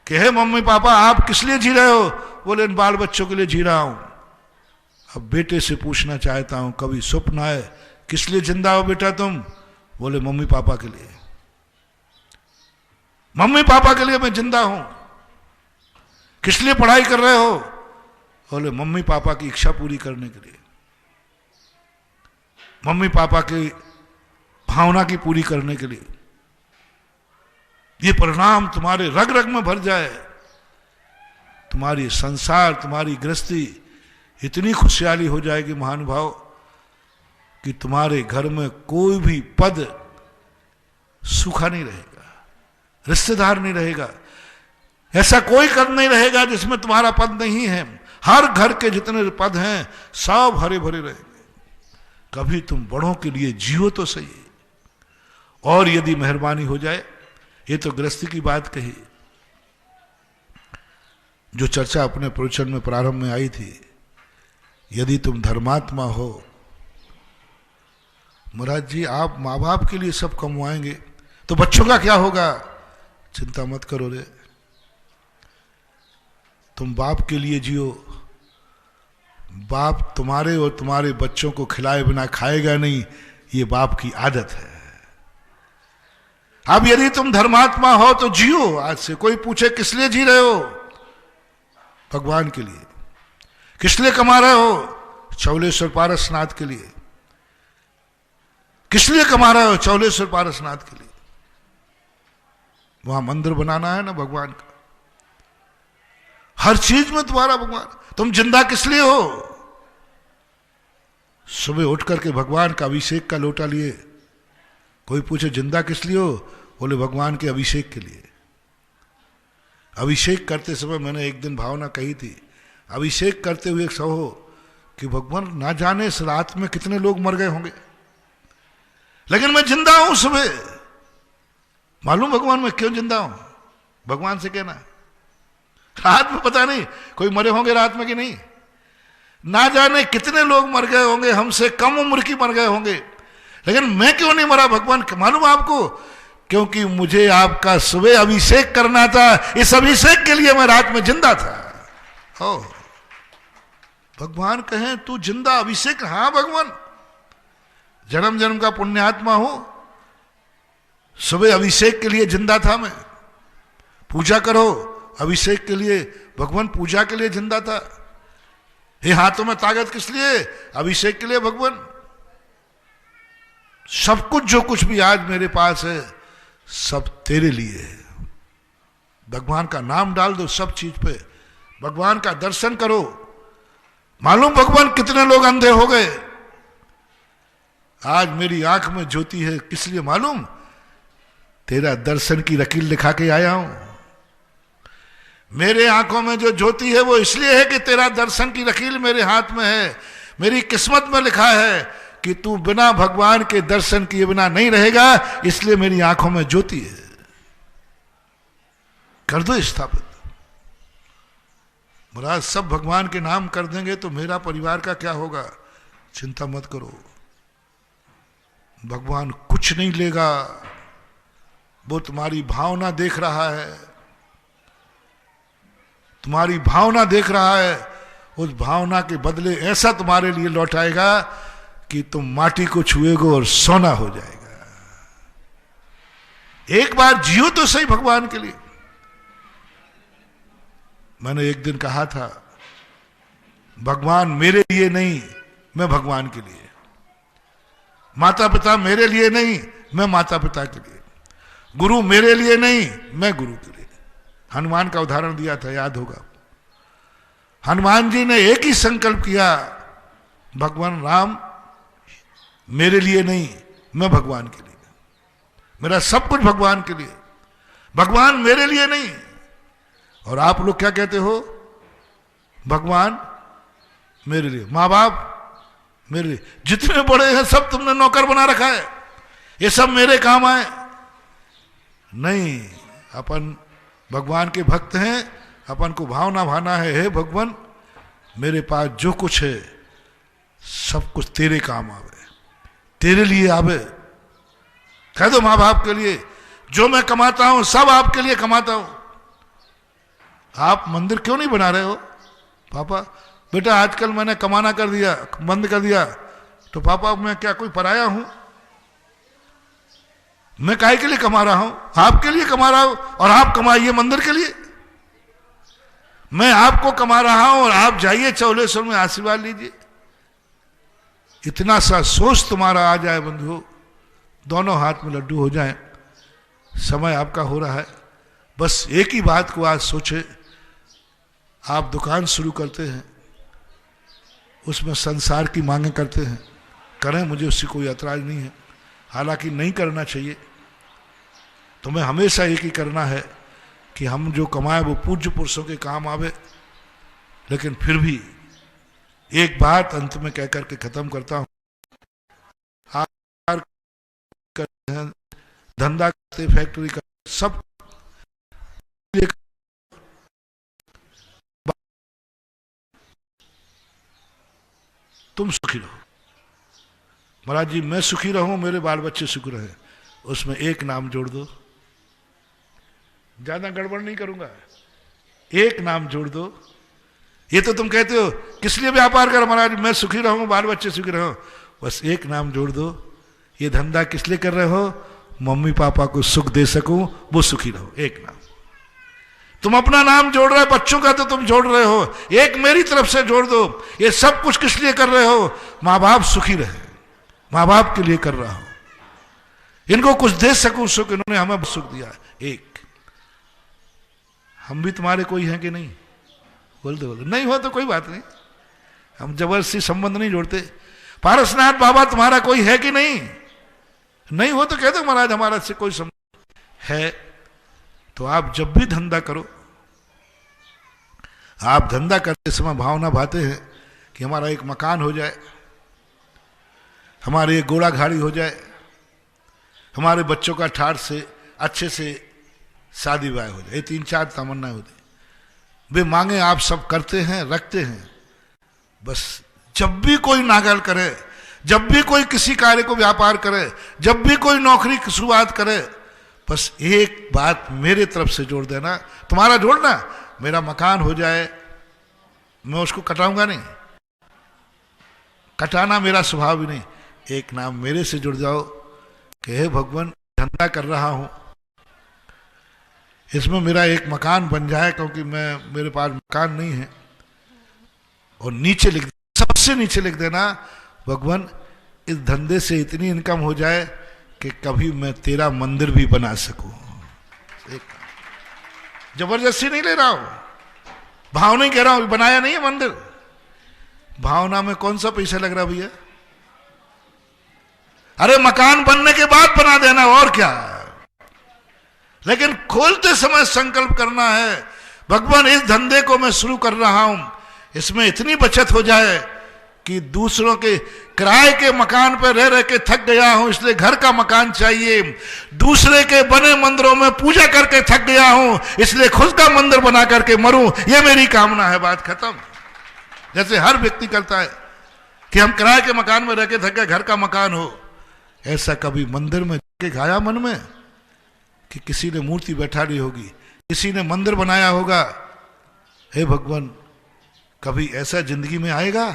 कि हे मम्मी पापा आप किस लिए जी रहे हो? बोले इन बाल बच्चों के लिए जी रहा हूं। अब बेटे से पूछना चाहता हूं, कभी स्वप्न आए किस लिए जिंदा हो बेटा तुम? बोले मम्मी पापा के लिए। मम्मी पापा के लिए मैं जिंदा हूं। किस लिए पढ़ाई कर रहे हो? बोले मम्मी पापा की इच्छा पूरी करने के लिए, मम्मी पापा की भावना की पूरी करने के लिए। ये परिणाम तुम्हारे रग रग में भर जाए, तुम्हारी संसार, तुम्हारी गृहस्थी इतनी खुशहाली हो जाएगी महानुभाव, कि तुम्हारे घर में कोई भी पद सूखा नहीं रहेगा, रिश्तेदार नहीं रहेगा, ऐसा कोई कर्म नहीं रहेगा जिसमें तुम्हारा पद नहीं है। हर घर के जितने पद हैं सब हरे भरे रहेंगे। कभी तुम बड़ों के लिए जियो तो सही, और यदि मेहरबानी हो जाए, ये तो गृहस्थी की बात कही, जो चर्चा अपने प्रवचन में प्रारंभ में आई थी, यदि तुम धर्मात्मा हो, महाराज जी आप माँ बाप के लिए सब कमवाएंगे तो बच्चों का क्या होगा? चिंता मत करो रे, तुम बाप के लिए जियो, बाप तुम्हारे और तुम्हारे बच्चों को खिलाए बिना खाएगा नहीं, ये बाप की आदत है। अब यदि तुम धर्मात्मा हो तो जियो आज से। कोई पूछे किस लिए जी रहे हो? भगवान के लिए। किस लिए कमा रहे हो? चौलेश्वर पारसनाथ के लिए। किस लिए कमा रहे हो? चौलेश्वर पारसनाथ के लिए। वहां मंदिर बनाना है ना भगवान का। हर चीज में तुम्हारा भगवान। तुम जिंदा किस लिए हो? सुबह उठ करके भगवान का अभिषेक का लोटा लिए। कोई पूछे जिंदा किस लिए हो? बोले भगवान के अभिषेक के लिए। अभिषेक करते समय मैंने एक दिन भावना कही थी, अभिषेक करते हुए कहो कि भगवान ना जाने इस रात में कितने लोग मर गए होंगे, लेकिन मैं जिंदा हूं सुबह। मालूम भगवान मैं क्यों जिंदा हूं? भगवान से कहना, रात में पता नहीं कोई मरे होंगे रात में कि नहीं, ना जाने कितने लोग मर गए होंगे, हमसे कम उम्र की मर गए होंगे, लेकिन मैं क्यों नहीं मरा भगवान? मालूम आपको? क्योंकि मुझे आपका सुबह अभिषेक करना था। इस अभिषेक के लिए मैं रात में जिंदा था। हो भगवान कहें तू जिंदा अभिषेक? हाँ भगवान, जन्म जन्म का पुण्यात्मा हूं, सुबह अभिषेक के लिए जिंदा था मैं। पूजा करो अभिषेक के लिए, भगवान पूजा के लिए जिंदा था। ये हाथों में ताकत किस लिए? अभिषेक के लिए भगवान। सब कुछ जो कुछ भी आज मेरे पास है सब तेरे लिए है। भगवान का नाम डाल दो सब चीज पे, भगवान का दर्शन करो। मालूम भगवान कितने लोग अंधे हो गए? आज मेरी आंख में ज्योति है, किस लिए मालूम? तेरा दर्शन की लकीर लिखा के आया हूं। मेरे आंखों में जो ज्योति है वो इसलिए है कि तेरा दर्शन की लकीर मेरे हाथ में है। मेरी किस्मत में लिखा है कि तू बिना भगवान के दर्शन किए बिना नहीं रहेगा, इसलिए मेरी आंखों में ज्योति है। कर दो स्थापित। महाराज सब भगवान के नाम कर देंगे तो मेरा परिवार का क्या होगा? चिंता मत करो, भगवान कुछ नहीं लेगा। वो तुम्हारी भावना देख रहा है, तुम्हारी भावना देख रहा है। उस भावना के बदले ऐसा तुम्हारे लिए लौटाएगा कि तुम माटी को छुएगो और सोना हो जाएगा। एक बार जियो तो सही भगवान के लिए। मैंने एक दिन कहा था, भगवान मेरे लिए नहीं, मैं भगवान के लिए। माता पिता मेरे लिए नहीं, मैं माता पिता के लिए। गुरु मेरे लिए नहीं, मैं गुरु के लिए। हनुमान का उदाहरण दिया था, याद होगा। हनुमान जी ने एक ही संकल्प किया, भगवान राम मेरे लिए नहीं, मैं भगवान के लिए। मेरा सब कुछ भगवान के लिए, भगवान मेरे लिए नहीं। और आप लोग क्या कहते हो? भगवान मेरे लिए, माँ बाप मेरे लिए। जितने बड़े हैं सब तुमने नौकर बना रखा है, ये सब मेरे काम आए। नहीं, अपन भगवान के भक्त हैं, अपन को भावना भाना है, हे भगवान मेरे पास जो कुछ है सब कुछ तेरे काम आवे, तेरे लिए आवे। कह दो माँ बाप के लिए, जो मैं कमाता हूं सब आपके लिए कमाता हूं। आप मंदिर क्यों नहीं बना रहे हो? पापा बेटा आजकल मैंने कमाना कर दिया, बंद कर दिया। तो पापा मैं क्या कोई पराया हूं? मैं काहे के लिए कमा रहा हूं? आपके लिए कमा रहा हूं, और आप कमाइए मंदिर के लिए। मैं आपको कमा रहा हूं और आप जाइए चौलेश्वर में आशीर्वाद लीजिए। इतना सा सोच तुम्हारा आ जाए बंधु, दोनों हाथ में लड्डू हो जाएं। समय आपका हो रहा है, बस एक ही बात को आज सोचे। आप दुकान शुरू करते हैं, उसमें संसार की मांगे करते हैं, करें, मुझे उससे कोई ऐतराज नहीं है, हालांकि नहीं करना चाहिए। तुम्हें हमेशा एक ही करना है कि हम जो कमाए वो पूज्य पुरुषों के काम आवे। लेकिन फिर भी एक बात अंत में कहकर के खत्म करता हूं। आप करते हैं, धंधा करते, फैक्ट्री करते, सब तुम सुखी रहो। महाराज जी मैं सुखी रहूं, मेरे बाल बच्चे सुखी रहे, उसमें एक नाम जोड़ दो। ज्यादा गड़बड़ नहीं करूंगा, एक नाम जोड़ दो। ये तो तुम कहते हो किस लिए व्यापार कर महाराज, मैं सुखी रहूं, बाल बच्चे सुखी रहो, बस एक नाम जोड़ दो। ये धंधा किस लिए कर रहे हो, मम्मी पापा को सुख दे सकूं, वो सुखी रहो, एक नाम। तुम अपना नाम जोड़ रहे हो, बच्चों का तो तुम जोड़ रहे हो, एक मेरी तरफ से जोड़ दो। ये सब कुछ किस लिए कर रहे हो, माँ बाप सुखी रहे, माँ बाप के लिए कर रहा हो, इनको कुछ दे सकूं सुख, इन्होंने हमें सुख दिया। एक हम भी तुम्हारे कोई हैं कि नहीं, बोल दो। नहीं हो तो कोई बात नहीं, हम जबरदस्ती संबंध नहीं जोड़ते। पारसनाथ बाबा तुम्हारा कोई है कि नहीं, नहीं हो तो कह दो महाराज हमारा से कोई संबंध है। तो आप जब भी धंधा करो, आप धंधा करते समय भावना भाते हैं कि हमारा एक मकान हो जाए, हमारे एक घोड़ा गाड़ी हो जाए, हमारे बच्चों का ठाठ से अच्छे से शादी ब्याह हो जाए, ये 3-4 तमन्नाएं होती। वे मांगे आप सब करते हैं, रखते हैं, बस जब भी कोई नागल करे, जब भी कोई किसी कार्य को व्यापार करे, जब भी कोई नौकरी की शुरुआत करे, बस एक बात मेरे तरफ से जोड़ देना। तुम्हारा जोड़ना, मेरा मकान हो जाए, मैं उसको कटाऊंगा नहीं, कटाना मेरा स्वभाव भी नहीं। एक नाम मेरे से जुड़ जाओ कि हे भगवान धंधा कर रहा हूं, इसमें मेरा एक मकान बन जाए, क्योंकि मेरे पास मकान नहीं है। और नीचे लिख, सबसे नीचे लिख देना, भगवान इस धंधे से इतनी इनकम हो जाए कि कभी मैं तेरा मंदिर भी बना सकूं। जबरदस्ती नहीं ले रहा हूं, भाव नहीं कह रहा हूं, बनाया नहीं है मंदिर। भावना में कौन सा पैसा लग रहा भैया, अरे मकान बनने के बाद बना देना, और क्या। लेकिन खोलते समय संकल्प करना है, भगवान इस धंधे को मैं शुरू कर रहा हूं, इसमें इतनी बचत हो जाए कि दूसरों के किराए के मकान पर रह रह के थक गया हूं, इसलिए घर का मकान चाहिए। दूसरे के बने मंदिरों में पूजा करके थक गया हूं, इसलिए खुद का मंदिर बना करके मरूं, यह मेरी कामना है। बात खत्म। जैसे हर व्यक्ति करता है कि हम किराए के मकान में रह के थक गए, घर का मकान हो। ऐसा कभी मंदिर में के गाया मन में कि किसी ने मूर्ति बैठा ली होगी, किसी ने मंदिर बनाया होगा। हे भगवान, कभी ऐसा जिंदगी में आएगा?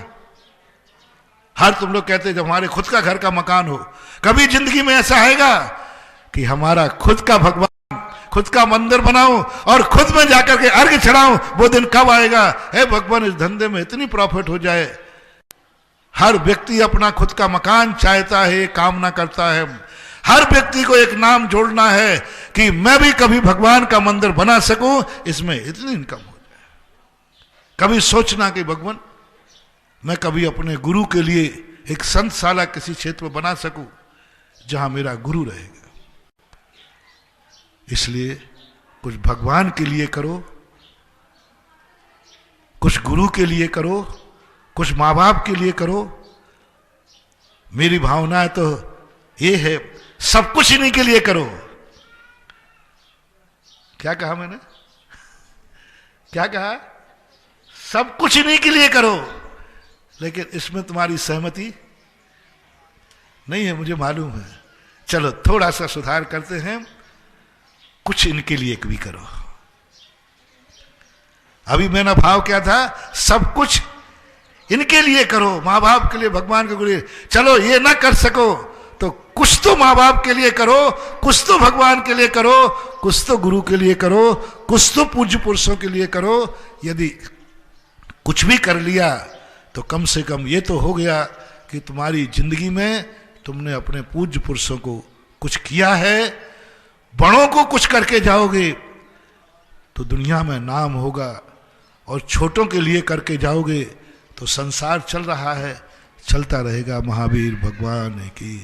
हर तुम लोग कहते जब हमारे खुद का घर का मकान हो, कभी जिंदगी में ऐसा आएगा कि हमारा खुद का भगवान, खुद का मंदिर बनाऊं और खुद में जाकर के अर्घ चढ़ाऊं? वो दिन कब आएगा? हे भगवान, इस धंधे में इतनी प्रॉफिट हो जाए। हर व्यक्ति अपना खुद का मकान चाहता है, कामना करता है। हर व्यक्ति को एक नाम जोड़ना है कि मैं भी कभी भगवान का मंदिर बना सकूं, इसमें इतनी इनकम हो जाए। कभी सोचना कि भगवान मैं कभी अपने गुरु के लिए एक संतशाला किसी क्षेत्र में बना सकूं जहां मेरा गुरु रहेगा। इसलिए कुछ भगवान के लिए करो, कुछ गुरु के लिए करो, कुछ माँ बाप के लिए करो। मेरी भावना तो ये है, सब कुछ इन्हीं के लिए करो। क्या कहा मैंने? क्या कहा? सब कुछ इन्हीं के लिए करो। लेकिन इसमें तुम्हारी सहमति नहीं है, मुझे मालूम है। चलो थोड़ा सा सुधार करते हैं, कुछ इनके लिए भी करो। अभी मेरा भाव क्या था? सब कुछ इनके लिए करो, माँ बाप के लिए, भगवान के लिए। चलो ये ना कर सको तो कुछ तो माँ बाप के लिए करो, कुछ तो भगवान के लिए करो, कुछ तो गुरु के लिए करो, कुछ तो पूज्य पुरुषों के लिए करो। यदि कुछ भी कर लिया तो कम से कम ये तो हो गया कि तुम्हारी जिंदगी में तुमने अपने पूज्य पुरुषों को कुछ किया है। बड़ों को कुछ करके जाओगे तो दुनिया में नाम होगा, और छोटों के लिए करके जाओगे तो संसार चल रहा है, चलता रहेगा। महावीर भगवान की